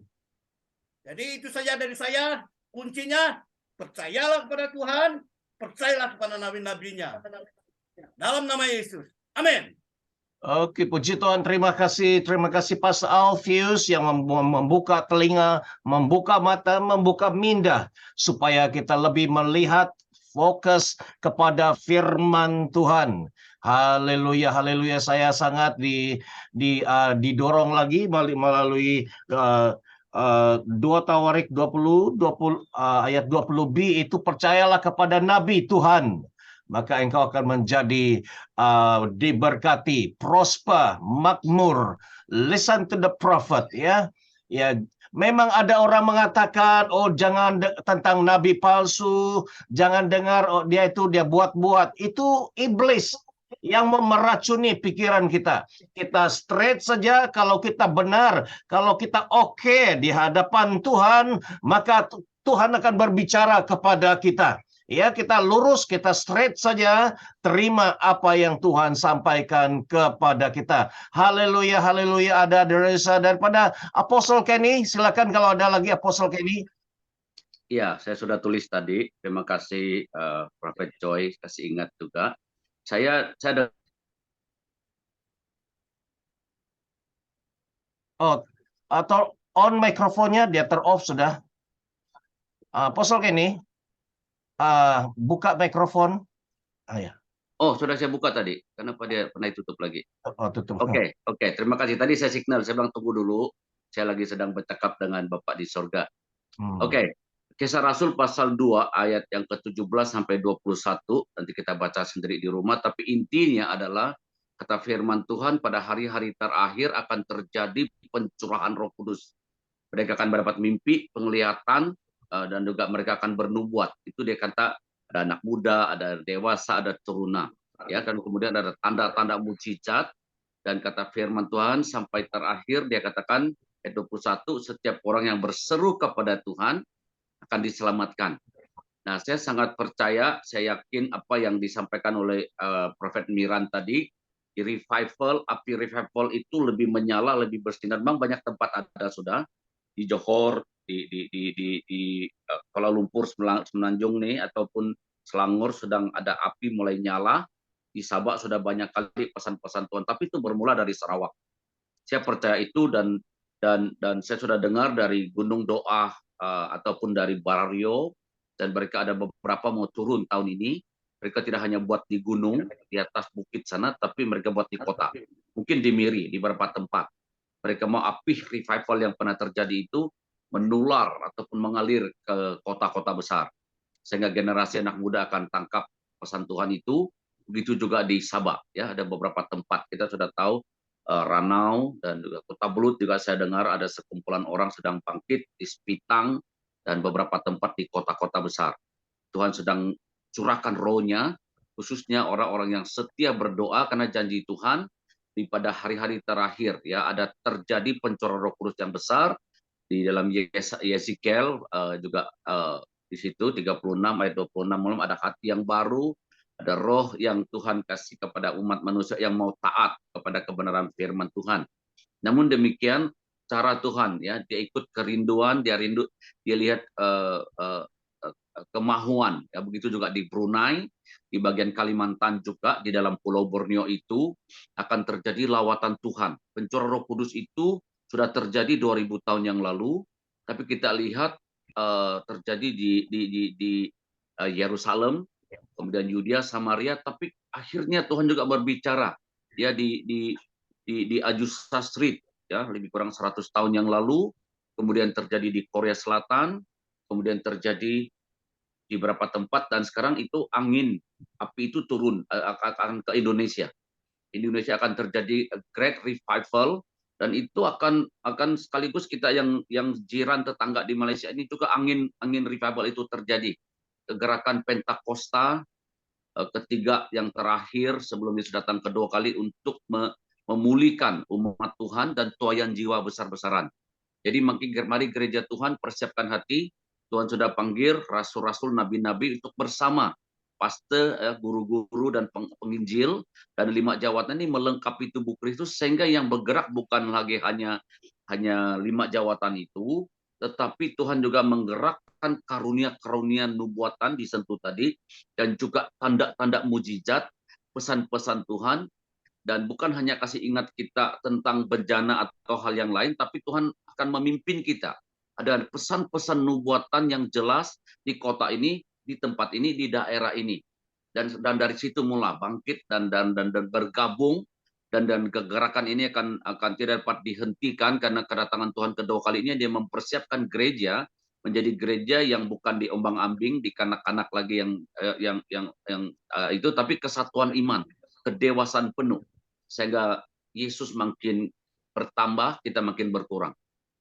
Jadi itu saja dari saya. Kuncinya, percayalah kepada Tuhan, percayalah kepada nabi-nabinya. Dalam nama Yesus. Amin. Oke, puji Tuhan. Terima kasih Pastor Alfius yang membuka telinga, membuka mata, membuka minda supaya kita lebih melihat fokus kepada firman Tuhan. Haleluya, haleluya. Saya sangat didorong lagi melalui 2 Tawarik 20 ayat 20b itu, percayalah kepada nabi Tuhan, maka engkau akan menjadi diberkati, prosper, makmur. Listen to the prophet, ya. Ya, memang ada orang mengatakan, oh jangan tentang nabi palsu, jangan dengar, oh dia buat-buat. Itu iblis yang meracuni pikiran kita. Kita straight saja, kalau kita benar, kalau kita oke di hadapan Tuhan, maka Tuhan akan berbicara kepada kita. Ya, kita lurus, kita straight saja, terima apa yang Tuhan sampaikan kepada kita. Haleluya, haleluya. Ada daripada Apostle Kenny, silakan kalau ada lagi Apostle Kenny. Ya, saya sudah tulis tadi. Terima kasih Prophet Joy, kasih ingat juga. Saya ada. Oh, atau on mikrofonnya dia ter-off sudah. Apostle Kenny, buka mikrofon. Ya. Oh, sudah saya buka tadi. Kenapa dia pernah ditutup lagi? Oh, tutup. Oke. Terima kasih. Tadi saya signal, saya bilang tunggu dulu. Saya lagi sedang bercakap dengan Bapak di sorga. Oke. Kisah Rasul pasal 2 ayat yang ke-17 sampai 21. Nanti kita baca sendiri di rumah. Tapi intinya adalah kata firman Tuhan, pada hari-hari terakhir akan terjadi pencurahan Roh Kudus. Mereka akan mendapat mimpi, penglihatan, dan juga mereka akan bernubuat. Itu dia kata, ada anak muda, ada dewasa, ada turuna. Ya, dan kemudian ada tanda-tanda mujizat. Dan kata firman Tuhan sampai terakhir dia katakan ayat 21, setiap orang yang berseru kepada Tuhan akan diselamatkan. Nah, saya sangat percaya, saya yakin apa yang disampaikan oleh Prophet Miran tadi, di revival, api revival itu lebih menyala, lebih bersinar. Memang banyak tempat ada sudah, di Johor, di Kuala Lumpur, Semenanjung nih, ataupun Selangor sedang ada api mulai nyala. Di Sabak sudah banyak kali pesan-pesan Tuhan, tapi itu bermula dari Sarawak. Saya percaya itu dan saya sudah dengar dari Gunung Doa ataupun dari Barario, dan mereka ada beberapa mau turun tahun ini. Mereka tidak hanya buat di gunung, di atas bukit sana, tapi mereka buat di kota. Mungkin di Miri, di beberapa tempat. Mereka mau api revival yang pernah terjadi itu menular ataupun mengalir ke kota-kota besar. sehingga generasi anak muda akan tangkap pesan Tuhan itu. Begitu juga di Sabah, ya, ada beberapa tempat kita sudah tahu, Ranau dan juga Kota Belut juga saya dengar ada sekumpulan orang sedang bangkit di Sepitang dan beberapa tempat di kota-kota besar. Tuhan sedang curahkan roh-Nya, khususnya orang-orang yang setia berdoa karena janji Tuhan di pada hari-hari terakhir, ya, ada terjadi pencurahan Roh Kudus yang besar di dalam Yeskiel juga di situ 36 ayat 26 malam ada hati yang baru, ada roh yang Tuhan kasih kepada umat manusia yang mau taat kepada kebenaran firman Tuhan. Namun demikian cara Tuhan, ya, dia ikut kerinduan, dia lihat kemahuan, ya, begitu juga di Brunei, di bagian Kalimantan juga, di dalam Pulau Borneo itu akan terjadi lawatan Tuhan. Pencurahan Roh Kudus itu sudah terjadi 2000 tahun yang lalu, tapi kita lihat terjadi di Yerusalem, kemudian Yudea, Samaria, tapi akhirnya Tuhan juga berbicara, ya, di Azusa Street, ya, lebih kurang 100 tahun yang lalu, kemudian terjadi di Korea Selatan, kemudian terjadi di beberapa tempat, dan sekarang itu angin api itu turun akan ke Indonesia. Indonesia akan terjadi great revival, dan itu akan sekaligus kita yang jiran tetangga di Malaysia ini juga angin revival itu terjadi. Gerakan Pentakosta ketiga yang terakhir sebelum Yesus datang kedua kali untuk memulihkan umat Tuhan dan tuaian jiwa besar-besaran. Jadi mari gereja Tuhan persiapkan hati. Tuhan sudah panggil rasul-rasul, nabi-nabi untuk bersama pastor, guru-guru dan penginjil, dan 5 jawatan ini melengkapi tubuh Kristus, sehingga yang bergerak bukan lagi hanya 5 jawatan itu, tetapi Tuhan juga menggerakkan karunia-karunia nubuatan disentuh tadi, dan juga tanda-tanda mujizat, pesan-pesan Tuhan, dan bukan hanya kasih ingat kita tentang bencana atau hal yang lain, tapi Tuhan akan memimpin kita. Ada pesan-pesan nubuatan yang jelas di kota ini, di tempat ini, di daerah ini, dan dari situ mulai bangkit dan bergabung, dan kegerakan ini akan tidak dapat dihentikan karena kedatangan Tuhan kedua kali ini. Dia mempersiapkan gereja menjadi gereja yang bukan diombang-ambing, di kanak-kanak lagi yang itu, tapi kesatuan iman, kedewasaan penuh, sehingga Yesus makin bertambah, kita makin berkurang.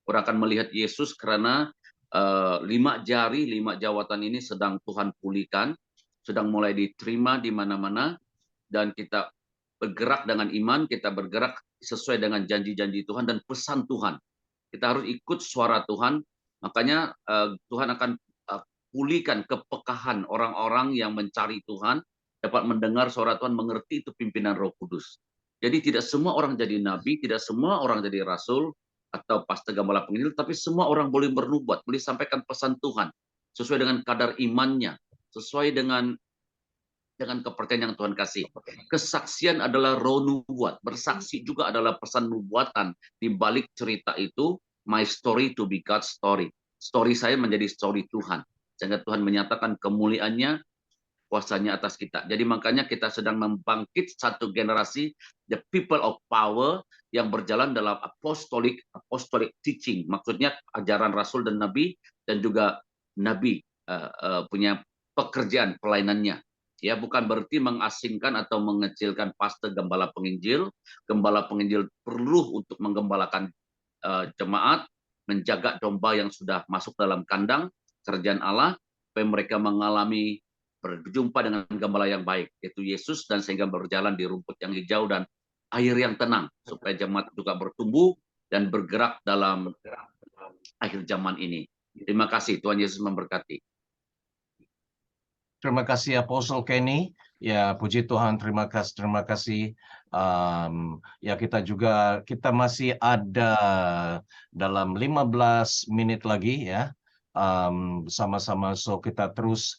Orang akan melihat Yesus karena 5 jari, 5 jawatan ini sedang Tuhan pulihkan, sedang mulai diterima di mana-mana, dan kita bergerak dengan iman, kita bergerak sesuai dengan janji-janji Tuhan dan pesan Tuhan. Kita harus ikut suara Tuhan, makanya Tuhan akan pulihkan kepekahan orang-orang yang mencari Tuhan, dapat mendengar suara Tuhan, mengerti itu pimpinan Roh Kudus. Jadi tidak semua orang jadi nabi, tidak semua orang jadi rasul, atau pastor gembala penginjil, tapi semua orang boleh bernubuat, boleh sampaikan pesan Tuhan sesuai dengan kadar imannya, sesuai dengan kepercayaan yang Tuhan kasih. Kesaksian adalah roh nubuat, bersaksi juga adalah pesan nubuatan. Di balik cerita itu, my story to be God's story. Story saya menjadi story Tuhan, sehingga Tuhan menyatakan kemuliaannya, kuasanya atas kita. Jadi makanya kita sedang membangkit satu generasi, the people of power, yang berjalan dalam apostolic teaching. Maksudnya ajaran rasul dan nabi, dan juga nabi punya pekerjaan pelayanannya. Ya, bukan berarti mengasingkan atau mengecilkan pastor gembala penginjil. Gembala penginjil perlu untuk menggembalakan jemaat, menjaga domba yang sudah masuk dalam kandang kerajaan Allah, supaya mereka mengalami berjumpa dengan gembala yang baik, yaitu Yesus, dan sehingga berjalan di rumput yang hijau dan air yang tenang, supaya jemaat juga bertumbuh dan bergerak dalam akhir zaman ini. Terima kasih, Tuhan Yesus memberkati. Terima kasih Apostle Kenny. Ya, puji Tuhan, terima kasih. Ya, kita masih ada dalam 15 menit lagi, ya, bersama-sama. So kita terus.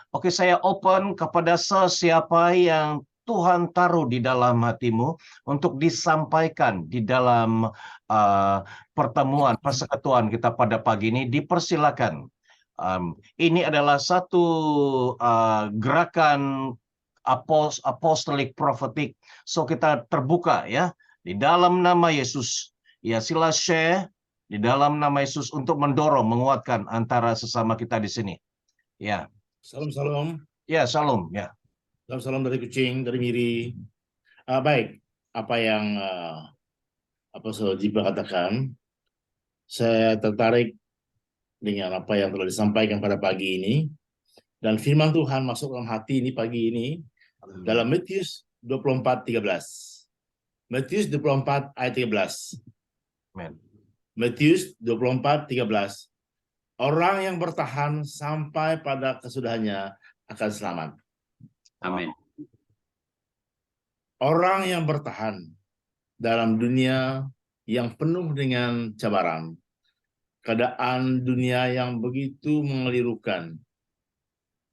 Oke, saya open kepada sesiapa yang Tuhan taruh di dalam hatimu untuk disampaikan di dalam pertemuan persekutuan kita pada pagi ini. Dipersilakan. Ini adalah satu gerakan apostolik profetik. So kita terbuka, ya, di dalam nama Yesus. Ya, sila share di dalam nama Yesus untuk mendorong, menguatkan antara sesama kita di sini. Ya, Salam. ya, Shalom. Ya, Salam dari Kucing, dari Miri. Baik, apa yang Apostle Jipa katakan, saya tertarik dengan apa yang telah disampaikan pada pagi ini. Dan firman Tuhan masuk dalam hati ini pagi ini dalam Matius 24:13. Matius 24 ayat 13. amen. Matius 24:13. Orang yang bertahan sampai pada kesudahannya akan selamat. Amin. Orang yang bertahan dalam dunia yang penuh dengan cabaran, keadaan dunia yang begitu mengelirukan,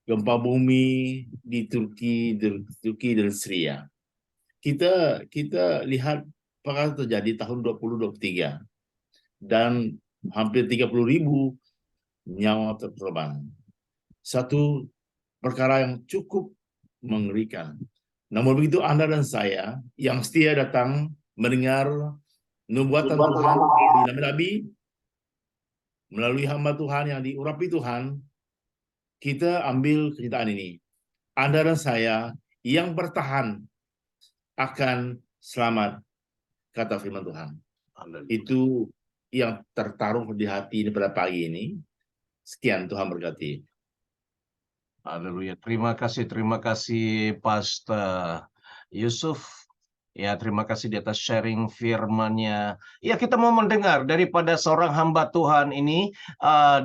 gempa bumi di Turki dan Syria. Kita lihat apa yang terjadi tahun 2023 dan hampir 30.000 nyawa terkorban. Satu perkara yang cukup mengerikan. Namun begitu Anda dan saya yang setia datang mendengar nubuatan Tuhan melalui nabi-nabi, melalui hamba Tuhan yang diurapi Tuhan, kita ambil kenyataan ini. Anda dan saya yang bertahan akan selamat, kata firman Tuhan. Itu yang tertaruh di hati ini pada pagi ini. Sekian, Tuhan berkati. Haleluya. Terima kasih Pastor Yusuf. Ya, terima kasih di atas sharing firman-Nya. Ya, kita mau mendengar daripada seorang hamba Tuhan ini.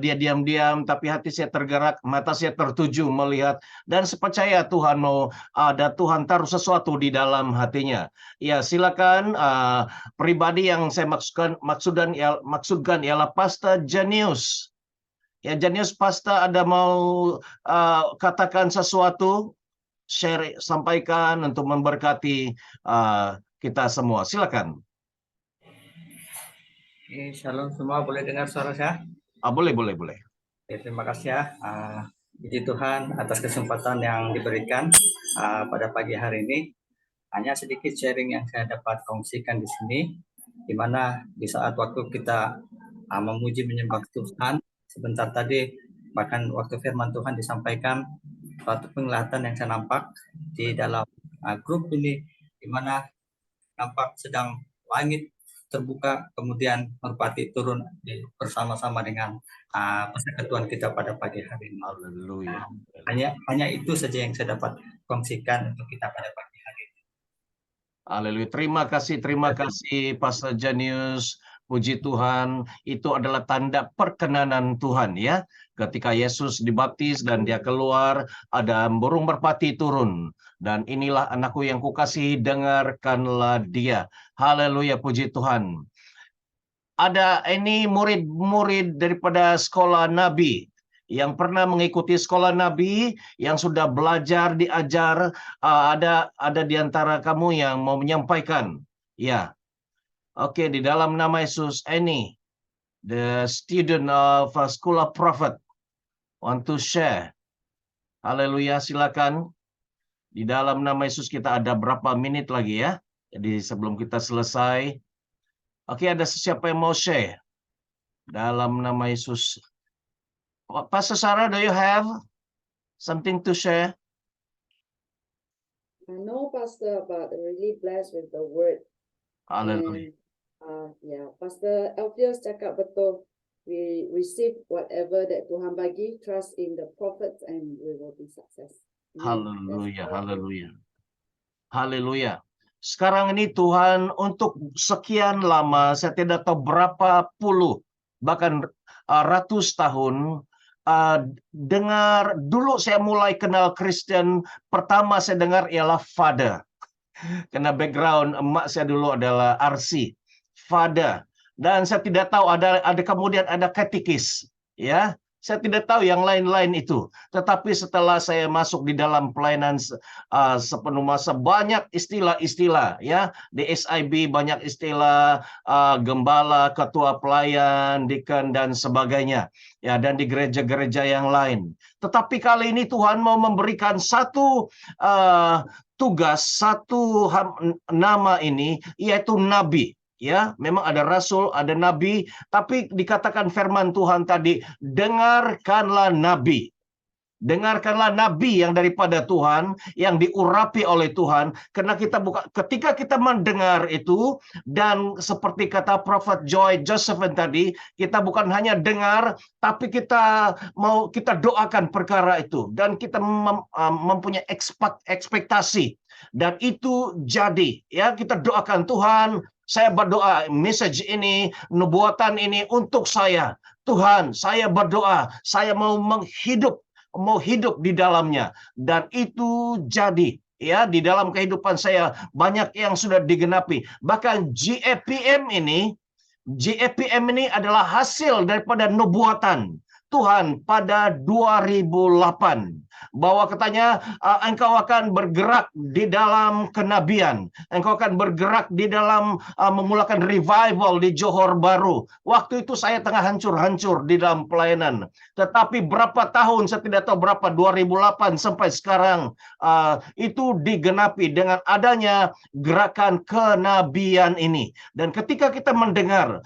Dia diam-diam, tapi hati saya tergerak, mata saya tertuju melihat. Dan sepercaya Tuhan mau ada Tuhan taruh sesuatu di dalam hatinya. Ya, silakan. Pribadi yang saya maksudkan ialah Pastor Janius. Ya, Janius, Pastor ada mau katakan sesuatu? Share, sampaikan untuk memberkati kita semua. Silakan. Shalom semua, boleh dengar suara saya? Boleh. Terima kasih ya. Puji Tuhan atas kesempatan yang diberikan pada pagi hari ini. Hanya sedikit sharing yang saya dapat kongsikan di sini, di mana di saat waktu kita memuji menyembah Tuhan, sebentar tadi bahkan waktu firman Tuhan disampaikan, suatu penglihatan yang saya nampak di dalam grup ini, di mana nampak sedang langit terbuka, kemudian merpati turun bersama-sama dengan persekutuan kita pada pagi hari ini. Haleluya. Hanya itu saja yang saya dapat kongsikan untuk kita pada pagi hari ini. Haleluya. Terima kasih Pastor Janius. Puji Tuhan, itu adalah tanda perkenanan Tuhan ya. Ketika Yesus dibaptis dan dia keluar, ada burung merpati turun. Dan inilah anakku yang kukasihi, dengarkanlah dia. Haleluya, puji Tuhan. Ada ini murid-murid daripada sekolah Nabi yang pernah mengikuti sekolah Nabi, yang sudah belajar, diajar. Ada di antara kamu yang mau menyampaikan. Ya. Oke, di dalam nama Yesus, any the student of School of Prophet want to share. Haleluya, silakan. Di dalam nama Yesus kita ada berapa menit lagi ya. Jadi sebelum kita selesai. Oke, ada siapa yang mau share? Dalam nama Yesus. Pastor Sarah, do you have something to share? No, Pastor, but really blessed with the word. Haleluya. Pastor Alpheus cakap betul. We receive whatever that Tuhan bagi, trust in the prophets, and we will be success. Haleluya. Sekarang ini Tuhan untuk sekian lama, saya tidak tahu berapa puluh, bahkan ratus tahun, dengar, dulu saya mulai kenal Kristen, pertama saya dengar ialah Father. Karena background emak saya dulu adalah RC. Father, dan saya tidak tahu ada kemudian ada katekis, ya. Saya tidak tahu yang lain-lain itu. Tetapi setelah saya masuk di dalam pelayanan sepenuh masa, banyak istilah-istilah, ya. Di SIB banyak istilah, gembala, ketua pelayan, deacon dan sebagainya, ya. Dan di gereja-gereja yang lain. Tetapi kali ini Tuhan mau memberikan satu tugas, satu nama ini, yaitu nabi. Ya, memang ada rasul, ada nabi, tapi dikatakan firman Tuhan tadi, dengarkanlah nabi. Dengarkanlah nabi yang daripada Tuhan, yang diurapi oleh Tuhan, karena ketika kita mendengar itu, dan seperti kata Prophet Joy Josephan tadi, kita bukan hanya dengar, tapi kita doakan perkara itu, dan kita mempunyai ekspektasi, dan itu jadi, ya, kita doakan Tuhan. Saya berdoa message ini, nubuatan ini untuk saya. Tuhan, saya berdoa, saya mau hidup di dalamnya, dan itu jadi. Ya, di dalam kehidupan saya banyak yang sudah digenapi. Bahkan GAPM ini adalah hasil daripada nubuatan Tuhan pada 2008. Bahwa katanya engkau akan bergerak di dalam kenabian. Engkau akan bergerak di dalam memulakan revival di Johor Bahru. Waktu itu saya tengah hancur-hancur di dalam pelayanan. Tetapi berapa tahun, saya tidak tahu berapa, 2008 sampai sekarang, itu digenapi dengan adanya gerakan kenabian ini. Dan ketika kita mendengar,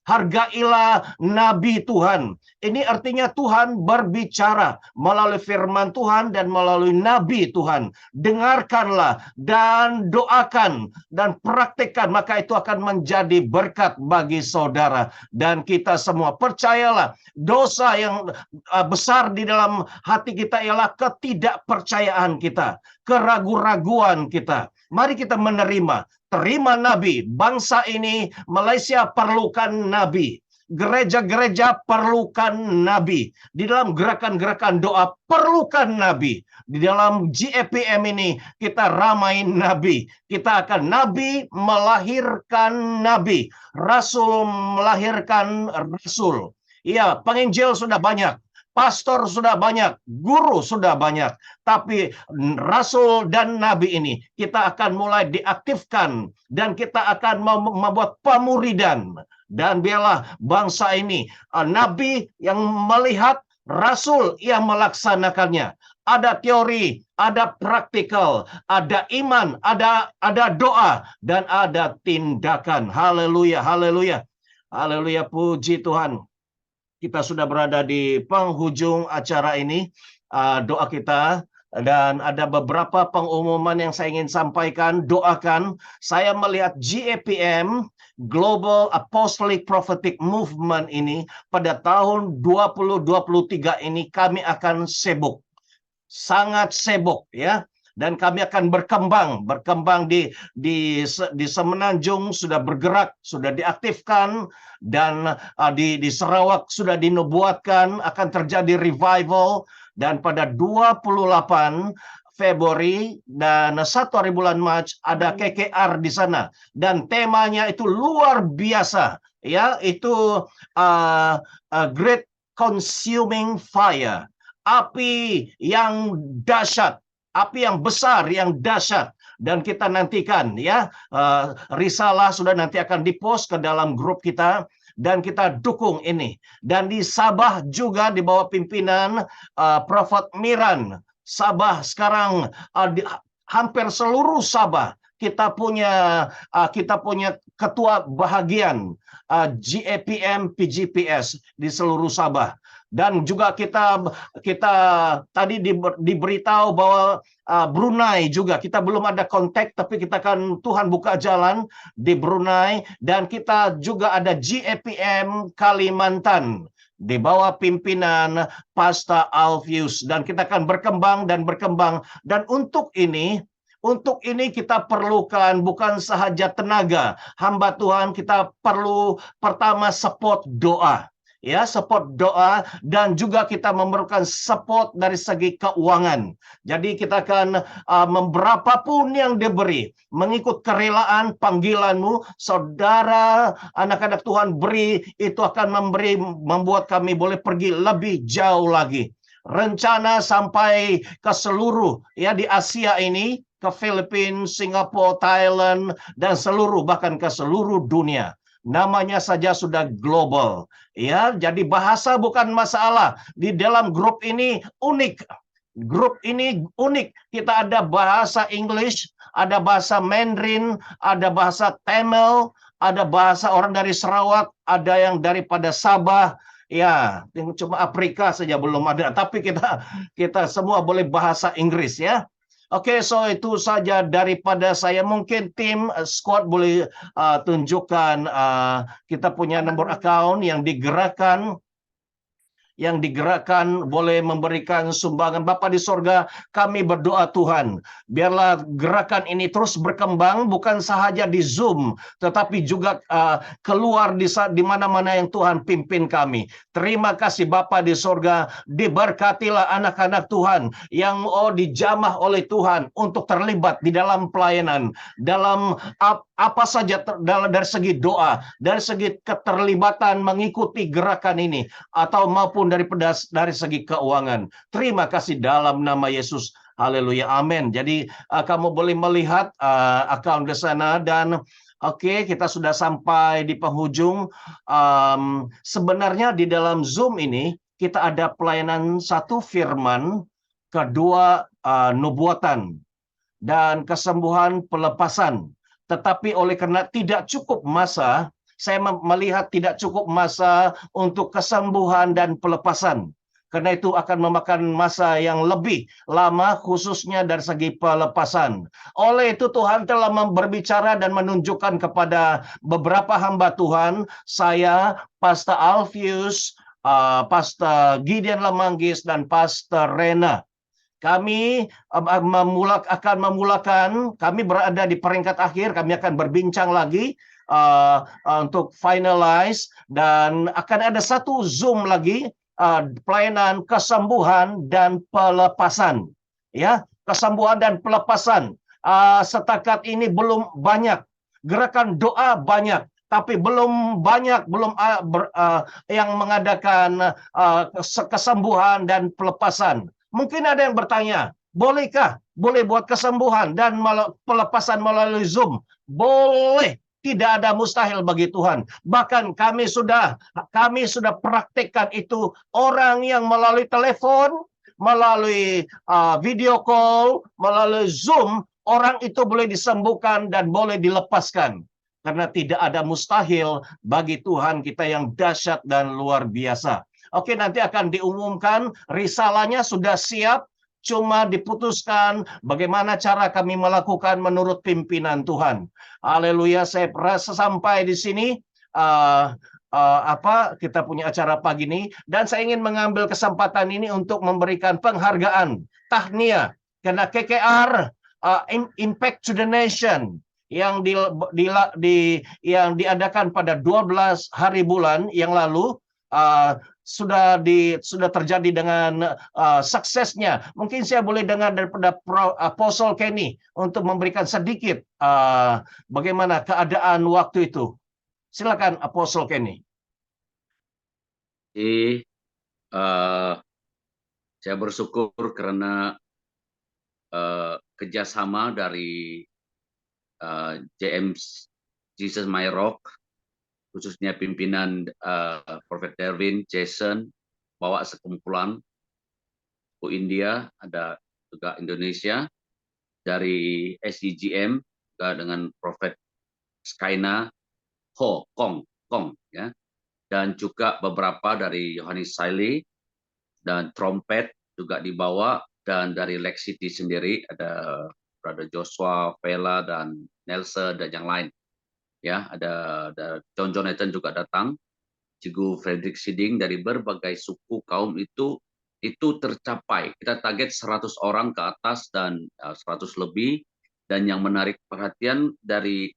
hargailah nabi Tuhan. Ini artinya Tuhan berbicara melalui firman Tuhan dan melalui nabi Tuhan. Dengarkanlah dan doakan dan praktikkan, maka itu akan menjadi berkat bagi saudara dan kita semua. Percayalah, dosa yang besar di dalam hati kita ialah ketidakpercayaan kita, keraguan-raguan kita. Mari kita terima nabi. Bangsa ini, Malaysia, perlukan nabi. Gereja-gereja perlukan nabi. Di dalam gerakan-gerakan doa perlukan nabi. Di dalam GAPM ini kita ramai nabi. Kita akan nabi melahirkan nabi. Rasul melahirkan rasul. Iya, penginjil sudah banyak. Pastor sudah banyak, guru sudah banyak, tapi rasul dan nabi ini kita akan mulai diaktifkan dan kita akan membuat pemuridan. Dan biarlah bangsa ini nabi yang melihat, rasul yang melaksanakannya. Ada teori, ada praktikal, ada iman, ada doa, dan ada tindakan. Haleluya, haleluya, haleluya, puji Tuhan. Kita sudah berada di penghujung acara ini, doa kita, dan ada beberapa pengumuman yang saya ingin sampaikan. Doakan, saya melihat GAPM, Global Apostolic Prophetic Movement ini, pada tahun 2023 ini kami akan sibuk, sangat sibuk, ya. Dan kami akan berkembang di Semenanjung sudah bergerak, sudah diaktifkan, dan di Sarawak sudah dinubuatkan akan terjadi revival, dan pada 28 Februari dan 1 hari bulan Mac ada KKR di sana, dan temanya itu luar biasa, ya, itu Great Consuming Fire, api yang dahsyat. Api yang besar, yang dahsyat. Dan kita nantikan, ya, risalah sudah nanti akan dipost ke dalam grup kita, dan kita dukung ini. Dan di Sabah juga di bawah pimpinan Prophet Miran. Sabah sekarang hampir seluruh Sabah kita punya ketua bahagian GAPM PGPS di seluruh Sabah. Dan juga kita tadi diberitahu bahwa Brunei juga, kita belum ada kontak, tapi kita akan, Tuhan buka jalan di Brunei. Dan kita juga ada GAPM Kalimantan di bawah pimpinan Pastor Alfius, dan kita akan berkembang. Dan untuk ini kita perlukan bukan sahaja tenaga hamba Tuhan, kita perlu pertama support doa. Ya, support doa, dan juga kita memerlukan support dari segi keuangan. Jadi kita akan berapapun yang diberi, mengikut kerelaan panggilanmu, saudara, anak-anak Tuhan beri, itu akan membuat kami boleh pergi lebih jauh lagi. Rencana sampai ke seluruh, ya, di Asia ini, ke Filipina, Singapura, Thailand, dan bahkan ke seluruh dunia. Namanya saja sudah global, ya. Jadi bahasa bukan masalah. Di dalam grup ini unik. Kita ada bahasa English, ada bahasa Mandarin, ada bahasa Tamil, ada bahasa orang dari Sarawak, ada yang daripada Sabah, Ya, cuma Afrika saja belum ada, tapi kita semua boleh bahasa Inggris ya. Oke, so itu saja daripada saya. Mungkin tim squad boleh tunjukkan kita punya nomor account yang digerakkan boleh memberikan sumbangan. Bapa di sorga, kami berdoa Tuhan, biarlah gerakan ini terus berkembang, bukan sahaja di Zoom, tetapi juga keluar di mana-mana yang Tuhan pimpin kami. Terima kasih Bapa di sorga, diberkatilah anak-anak Tuhan yang dijamah oleh Tuhan untuk terlibat di dalam pelayanan, dalam apa saja dari segi doa, dari segi keterlibatan mengikuti gerakan ini, atau maupun dari segi keuangan. Terima kasih dalam nama Yesus. Haleluya. Amin. Jadi kamu boleh melihat account di sana dan oke, kita sudah sampai di penghujung. Sebenarnya di dalam Zoom ini kita ada pelayanan satu firman, kedua nubuatan, dan kesembuhan pelepasan. Tetapi oleh karena tidak cukup masa, saya melihat tidak cukup masa untuk kesembuhan dan pelepasan. Karena itu akan memakan masa yang lebih lama, khususnya dari segi pelepasan. Oleh itu Tuhan telah berbicara dan menunjukkan kepada beberapa hamba Tuhan, saya, Pastor Alfius, Pastor Gideon Lamanggis, dan Pastor Rena. Kami akan memulakan, kami berada di peringkat akhir, kami akan berbincang lagi untuk finalize, dan akan ada satu Zoom lagi, pelayanan kesembuhan dan pelepasan. Ya, kesembuhan dan pelepasan. Setakat ini belum banyak, gerakan doa banyak, tapi belum banyak yang mengadakan kesembuhan dan pelepasan. Mungkin ada yang bertanya, boleh buat kesembuhan dan pelepasan melalui Zoom? Boleh, tidak ada mustahil bagi Tuhan. Bahkan kami sudah praktekkan itu. Orang yang melalui telepon, melalui video call, melalui Zoom, orang itu boleh disembuhkan dan boleh dilepaskan. Karena tidak ada mustahil bagi Tuhan kita yang dahsyat dan luar biasa. Oke, nanti akan diumumkan, risalahnya sudah siap, cuma diputuskan bagaimana cara kami melakukan menurut pimpinan Tuhan. Haleluya, saya rasa sampai di sini kita punya acara pagi ini, dan saya ingin mengambil kesempatan ini untuk memberikan penghargaan tahniah karena KKR Impact to the Nation yang diadakan pada 12 hari bulan yang lalu, sudah terjadi dengan suksesnya. Mungkin saya boleh dengar daripada Apostle Kenny untuk memberikan sedikit bagaimana keadaan waktu itu. Silakan Apostle Kenny. Saya bersyukur karena kerjasama dari James Jesus My Rock, khususnya pimpinan Prophet Derwin, Jason, bawa sekumpulan ke India, ada juga Indonesia, dari SEGM, juga dengan Prophet Skyna, Kong, ya, dan juga beberapa dari Yohanes Saili, dan trompet juga dibawa, dan dari Lex City sendiri, ada Brother Joshua, Vela, dan Nelson, dan yang lain. Ya, ada John Jonathan juga datang, Cikgu Frederick Siding, dari berbagai suku kaum itu tercapai. Kita target 100 orang ke atas dan 100 lebih, dan yang menarik perhatian dari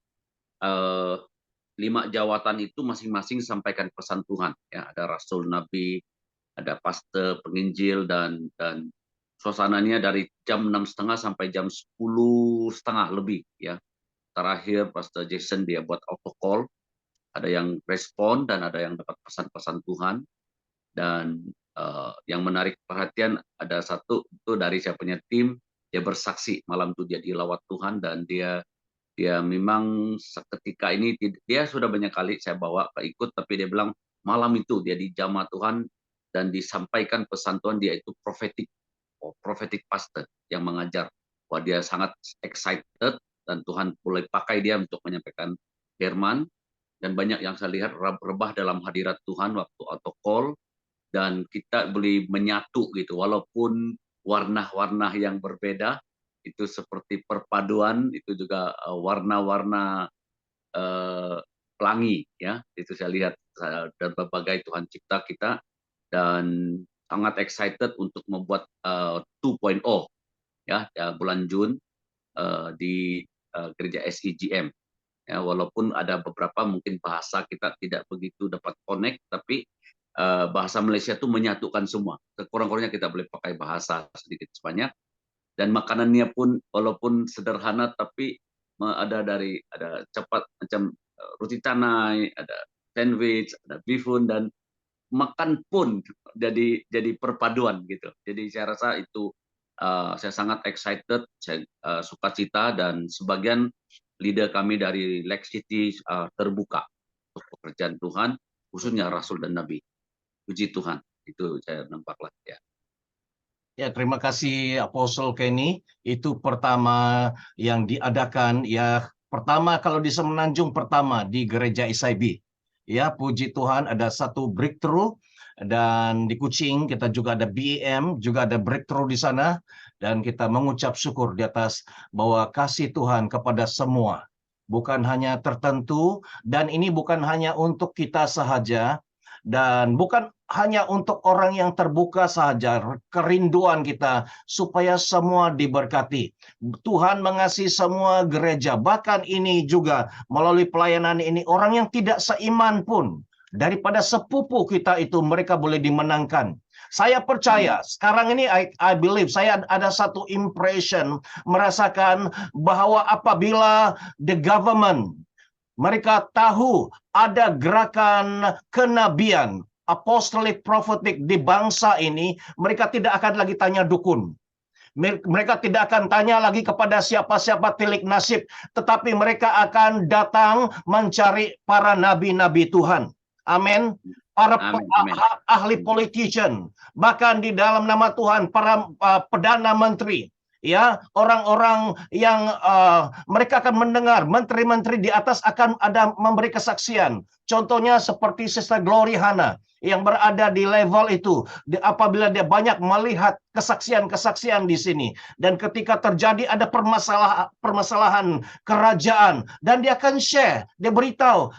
5 jawatan itu masing-masing sampaikan pesan Tuhan. Ya, ada Rasul Nabi, ada pastor, penginjil, dan suasananya dari jam 6.30 sampai jam 10.30 lebih, ya. Terakhir Pastor Jason dia buat auto call, ada yang respon dan ada yang dapat pesan-pesan Tuhan. Dan yang menarik perhatian ada satu itu dari saya punya tim, dia bersaksi malam itu dia dilawat Tuhan, dan dia memang seketika ini dia sudah banyak kali saya bawa ikut, tapi dia bilang malam itu dia dijamah Tuhan dan disampaikan pesan Tuhan. Dia itu prophetic pastor yang mengajar, bahwa dia sangat excited dan Tuhan mulai pakai dia untuk menyampaikan firman. Dan banyak yang saya lihat rebah dalam hadirat Tuhan waktu auto call, dan kita boleh menyatu gitu, walaupun warna-warna yang berbeda itu seperti perpaduan, itu juga warna-warna pelangi ya, itu saya lihat dan berbagai Tuhan cipta kita, dan sangat excited untuk membuat 2.0 ya, bulan Jun di gereja SIGM ya, walaupun ada beberapa mungkin bahasa kita tidak begitu dapat connect, tapi bahasa Malaysia itu menyatukan semua. Kurang-kurangnya kita boleh pakai bahasa sedikit sebanyak, dan makanannya pun walaupun sederhana tapi ada cepat macam roti canai, ada sandwich, ada bihun, dan makan pun jadi perpaduan gitu. Jadi saya rasa itu saya sangat excited, saya sukacita, dan sebagian leader kami dari Lex City terbuka untuk pekerjaan Tuhan, khususnya Rasul dan Nabi. Puji Tuhan, itu saya nampaklah ya. Ya, terima kasih Apostle Kenny. Itu pertama yang diadakan ya, pertama kalau di Semenanjung, pertama di gereja SIB. Ya, puji Tuhan ada satu breakthrough, dan di Kuching kita juga ada BEM, juga ada breakthrough di sana, dan kita mengucap syukur di atas bahwa kasih Tuhan kepada semua, bukan hanya tertentu, dan ini bukan hanya untuk kita sahaja, dan bukan hanya untuk orang yang terbuka saja. Kerinduan kita supaya semua diberkati. Tuhan mengasihi semua gereja, bahkan ini juga melalui pelayanan ini orang yang tidak seiman pun, daripada sepupu kita itu mereka boleh dimenangkan. Saya percaya sekarang ini I believe, saya ada satu impression merasakan bahwa apabila the government mereka tahu ada gerakan kenabian, apostolic prophetic di bangsa ini, mereka tidak akan lagi tanya dukun. Mereka tidak akan tanya lagi kepada siapa-siapa tilik nasib, tetapi mereka akan datang mencari para nabi-nabi Tuhan. Amin. Para ahli politician, bahkan di dalam nama Tuhan, para perdana menteri. Ya, orang-orang yang mereka akan mendengar, menteri-menteri di atas akan ada memberi kesaksian. Contohnya seperti Sister Glory Hana yang berada di level itu, apabila dia banyak melihat kesaksian-kesaksian di sini, dan ketika terjadi ada permasalahan kerajaan, dan dia akan share, dia beritahu,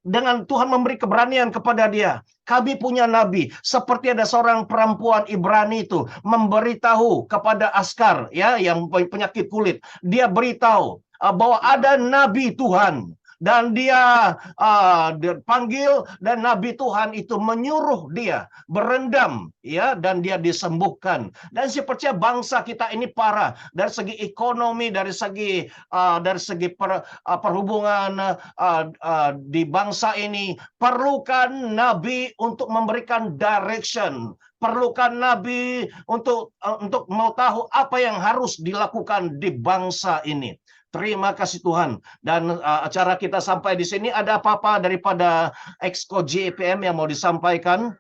dengan Tuhan memberi keberanian kepada dia. Kami punya nabi, seperti ada seorang perempuan Ibrani itu memberitahu kepada askar ya yang penyakit kulit. Dia beritahu bahwa ada nabi Tuhan, dan dia panggil, dan nabi Tuhan itu menyuruh dia berendam ya, dan dia disembuhkan. Dan saya percaya bangsa kita ini parah dari segi ekonomi, dari segi perhubungan di bangsa ini, perlukan nabi untuk memberikan direction, perlukan nabi untuk mau tahu apa yang harus dilakukan di bangsa ini. Terima kasih Tuhan. Dan acara kita sampai di sini. Ada apa-apa daripada Exco JPM yang mau disampaikan?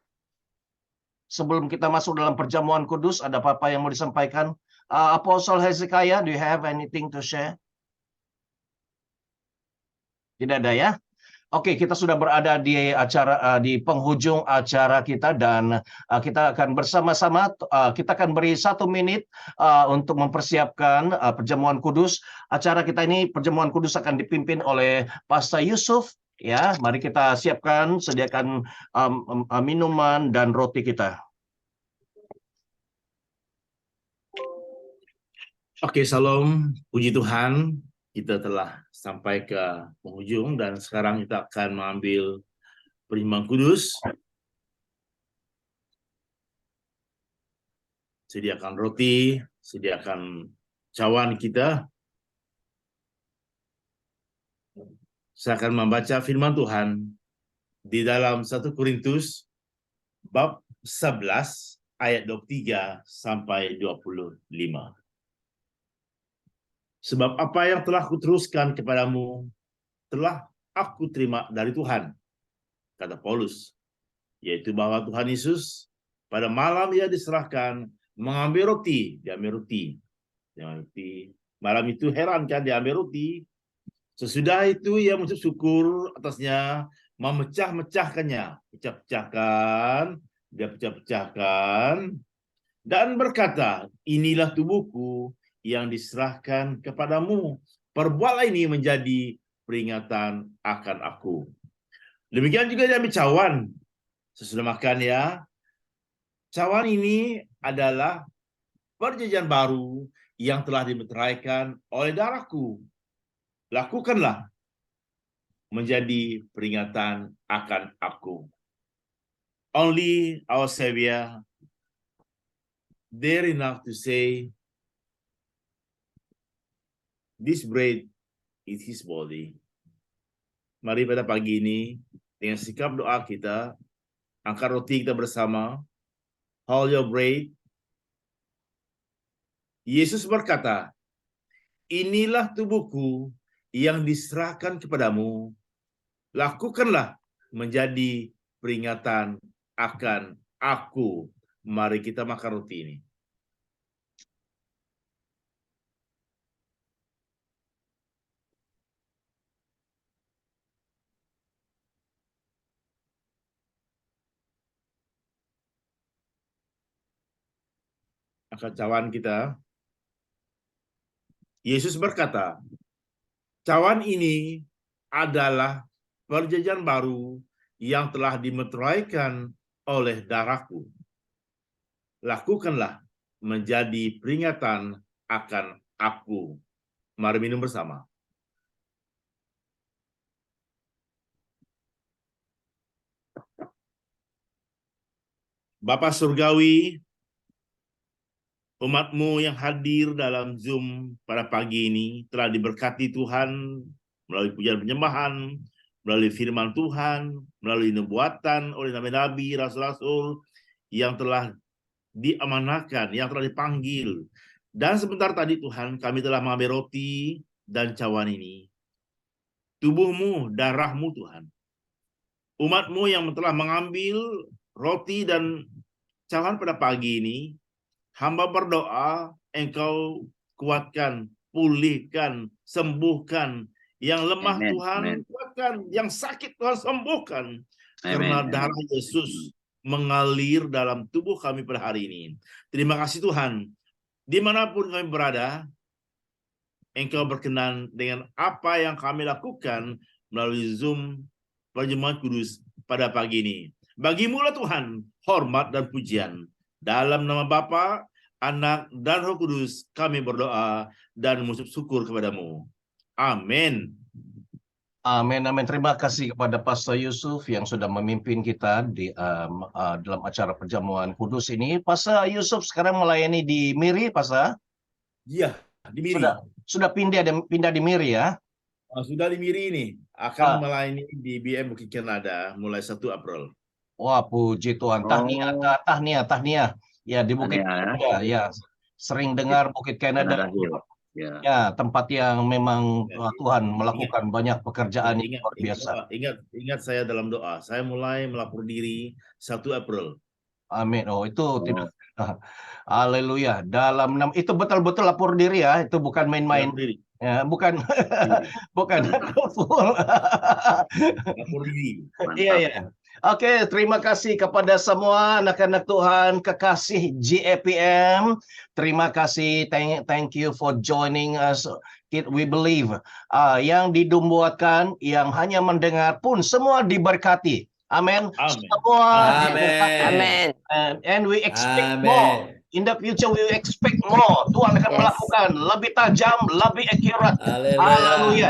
Sebelum kita masuk dalam perjamuan kudus, ada apa-apa yang mau disampaikan? Apostle Hezekiah, do you have anything to share? Tidak ada ya? Oke, kita sudah berada di acara di penghujung acara kita, dan kita akan bersama-sama kita akan beri 1 menit untuk mempersiapkan perjamuan kudus. Acara kita ini perjamuan kudus akan dipimpin oleh Pastor Yusuf. Ya, mari kita siapkan, sediakan minuman dan roti kita. Oke, salam, puji Tuhan. Kita telah sampai ke penghujung, dan sekarang kita akan mengambil perjamuan kudus. Sediakan roti, sediakan cawan kita. Saya akan membaca firman Tuhan di dalam 1 Korintus bab 11 ayat 23 sampai 25. Sebab apa yang telah kuteruskan kepadamu telah aku terima dari Tuhan, kata Paulus, yaitu bahwa Tuhan Yesus pada malam ia diserahkan mengambil roti, diambil roti. Malam itu heran kan, diambil roti. Sesudah itu ia mengucap syukur atasnya, memecah-mecahkannya, pecah-pecahkan, Dia pecah-pecahkan dan berkata, inilah tubuhku yang diserahkan kepadamu. Perbuatlah ini menjadi peringatan akan aku. Demikian juga dia ambil cawan. Sesudah makan ya. Cawan ini adalah perjanjian baru yang telah dimeteraikan oleh darahku. Lakukanlah menjadi peringatan akan aku. Only our Savior dare enough to say, this bread is his body. Mari pada pagi ini, dengan sikap doa kita, angkat roti kita bersama, hold your bread. Yesus berkata, inilah tubuhku yang diserahkan kepadamu. Lakukanlah menjadi peringatan akan aku. Mari kita makan roti ini. Angkat cawan kita. Yesus berkata, cawan ini adalah perjanjian baru yang telah dimeteraikan oleh darahku. Lakukanlah menjadi peringatan akan aku. Mari minum bersama. Bapa Surgawi, umat-Mu yang hadir dalam Zoom pada pagi ini telah diberkati Tuhan melalui pujian penyembahan, melalui firman Tuhan, melalui nubuatan oleh nabi-nabi, rasul-rasul yang telah diamanahkan, yang telah dipanggil. Dan sebentar tadi Tuhan, kami telah mengambil roti dan cawan ini. Tubuh-Mu, darah-Mu Tuhan. Umat-Mu yang telah mengambil roti dan cawan pada pagi ini, hamba berdoa, Engkau kuatkan, pulihkan, sembuhkan. Yang lemah Amen. Tuhan Amen. kuatkan, yang sakit Tuhan sembuhkan. Amen. Karena Amen. darah Yesus mengalir dalam tubuh kami pada hari ini. Terima kasih Tuhan. Dimanapun kami berada, Engkau berkenan dengan apa yang kami lakukan melalui Zoom Perjamuan Kudus pada pagi ini. Bagimu-lah Tuhan, hormat dan pujian. Dalam nama Bapa, Anak, dan Roh Kudus, kami berdoa dan mengucap syukur kepadamu. Amin. Amin, amin. Terima kasih kepada Pastor Yusuf yang sudah memimpin kita di dalam acara perjamuan kudus ini. Pastor Yusuf sekarang melayani di Miri, Pastor? Iya, di Miri. Sudah pindah di Miri ya? Sudah di Miri ini. Akan melayani di BM Bukit Kanada mulai 1 April. Wah, puji Tuhan. Tahniah. Ya, di Bukit Kanada. Ya, sering dengar Bukit Kanada. Ya, tempat yang memang Tuhan melakukan banyak pekerjaan yang luar biasa. Ingat saya dalam doa. Saya mulai melapor diri 1 April. Amin. Oh, itu tidak. Haleluya. Itu betul-betul lapor diri ya. Itu bukan main-main. Ya, bukan full. Lapor diri. Iya. Oke, terima kasih kepada semua anak-anak Tuhan, kekasih GAPM. Terima kasih, thank you for joining us. We believe yang didumbuatkan, yang hanya mendengar pun semua diberkati. Amin. Semua diberkati. Amen. And we expect more. In the future we expect more. Tuhan akan melakukan lebih tajam, lebih akurat. Haleluya.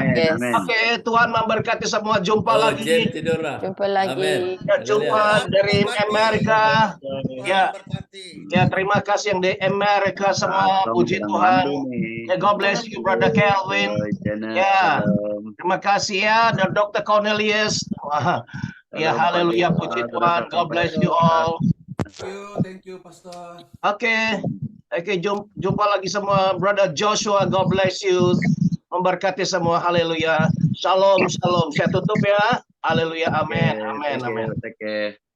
Oke, Tuhan memberkati semua. Jumpa lagi. Jumpa lagi. Jumpa dari Amerika. Ya, terima kasih yang di Amerika semua. Puji Tuhan. Ya, God bless you, Brother Kelvin. Ya, terima kasih ya, dan Dr. Cornelius. Ya, haleluya, puji Tuhan. God bless you all. Thank you, Pastor. Oke, jumpa lagi semua. Brother Joshua, God bless you. Memberkati semua, haleluya. Shalom. Saya tutup ya. Haleluya, amin.